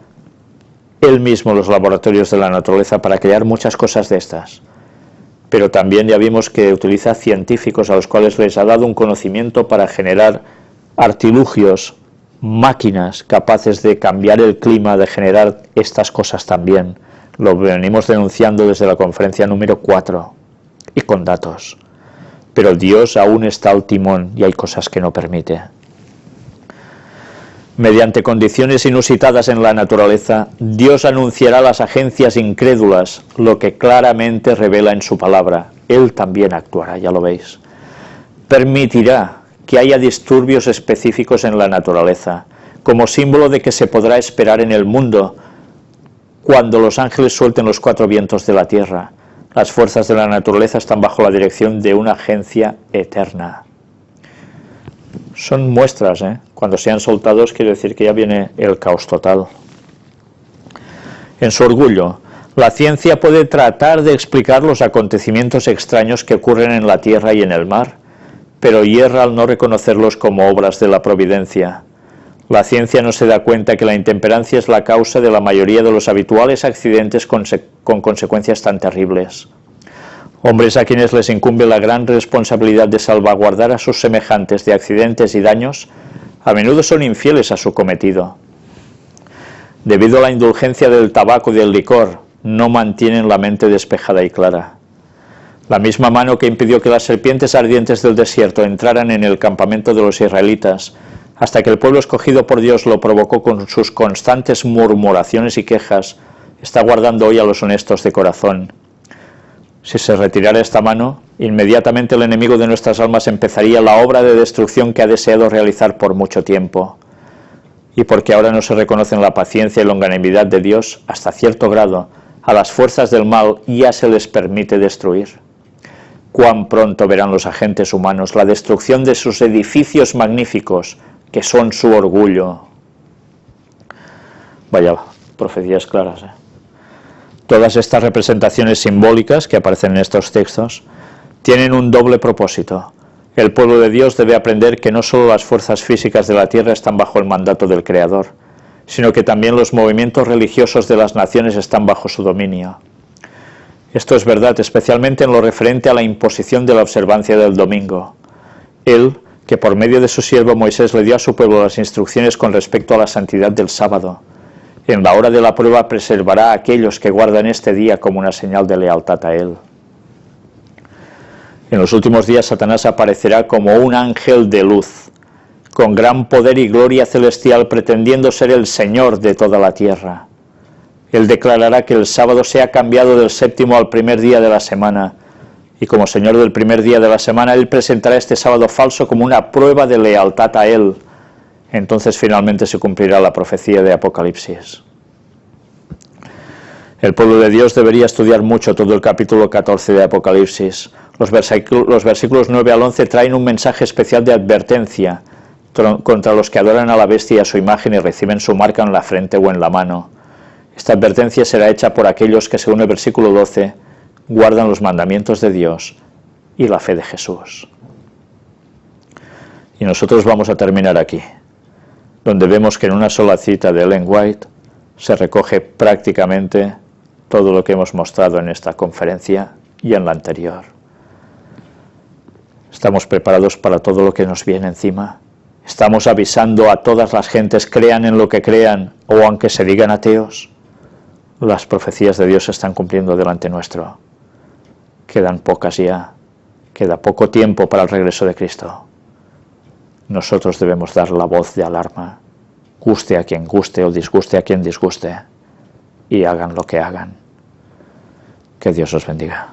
él mismo los laboratorios de la naturaleza para crear muchas cosas de estas. Pero también ya vimos que utiliza científicos a los cuales les ha dado un conocimiento para generar artilugios, máquinas capaces de cambiar el clima, de generar estas cosas también. Lo venimos denunciando desde la conferencia número 4 y con datos. Pero Dios aún está al timón y hay cosas que no permite. Mediante condiciones inusitadas en la naturaleza, Dios anunciará a las agencias incrédulas lo que claramente revela en su palabra. Él también actuará, ya lo veis. Permitirá que haya disturbios específicos en la naturaleza, como símbolo de que se podrá esperar en el mundo cuando los ángeles suelten los 4 vientos de la tierra. Las fuerzas de la naturaleza están bajo la dirección de una agencia eterna. Son muestras, Cuando sean soltados quiere decir que ya viene el caos total. En su orgullo, la ciencia puede tratar de explicar los acontecimientos extraños que ocurren en la tierra y en el mar, pero hierra al no reconocerlos como obras de la providencia. La ciencia no se da cuenta que la intemperancia es la causa de la mayoría de los habituales accidentes con consecuencias tan terribles. Hombres a quienes les incumbe la gran responsabilidad de salvaguardar a sus semejantes de accidentes y daños, a menudo son infieles a su cometido. Debido a la indulgencia del tabaco y del licor, no mantienen la mente despejada y clara. La misma mano que impidió que las serpientes ardientes del desierto entraran en el campamento de los israelitas, hasta que el pueblo escogido por Dios lo provocó con sus constantes murmuraciones y quejas, está guardando hoy a los honestos de corazón. Si se retirara esta mano, inmediatamente el enemigo de nuestras almas empezaría la obra de destrucción que ha deseado realizar por mucho tiempo. Y porque ahora no se reconocen la paciencia y longanimidad de Dios, hasta cierto grado, a las fuerzas del mal ya se les permite destruir. Cuán pronto verán los agentes humanos la destrucción de sus edificios magníficos, que son su orgullo. Vaya profecías claras, Todas estas representaciones simbólicas que aparecen en estos textos tienen un doble propósito. El pueblo de Dios debe aprender que no solo las fuerzas físicas de la tierra están bajo el mandato del Creador, sino que también los movimientos religiosos de las naciones están bajo su dominio. Esto es verdad especialmente en lo referente a la imposición de la observancia del domingo. Él, que por medio de su siervo Moisés le dio a su pueblo las instrucciones con respecto a la santidad del sábado, en la hora de la prueba preservará a aquellos que guardan este día como una señal de lealtad a Él. En los últimos días Satanás aparecerá como un ángel de luz, con gran poder y gloria celestial, pretendiendo ser el Señor de toda la tierra. Él declarará que el sábado sea cambiado del 7º al primer día de la semana, y como Señor del primer día de la semana, Él presentará este sábado falso como una prueba de lealtad a Él. Entonces finalmente se cumplirá la profecía de Apocalipsis. El pueblo de Dios debería estudiar mucho todo el capítulo 14 de Apocalipsis. Los versículos 9 al 11 traen un mensaje especial de advertencia contra los que adoran a la bestia y a su imagen y reciben su marca en la frente o en la mano. Esta advertencia será hecha por aquellos que, según el versículo 12, guardan los mandamientos de Dios y la fe de Jesús. Y nosotros vamos a terminar aquí, donde vemos que en una sola cita de Ellen White se recoge prácticamente todo lo que hemos mostrado en esta conferencia y en la anterior. ¿Estamos preparados para todo lo que nos viene encima? ¿Estamos avisando a todas las gentes, crean en lo que crean o aunque se digan ateos? Las profecías de Dios se están cumpliendo delante nuestro. Quedan pocas ya. Queda poco tiempo para el regreso de Cristo. Nosotros debemos dar la voz de alarma, guste a quien guste o disguste a quien disguste, y hagan lo que hagan. Que Dios os bendiga.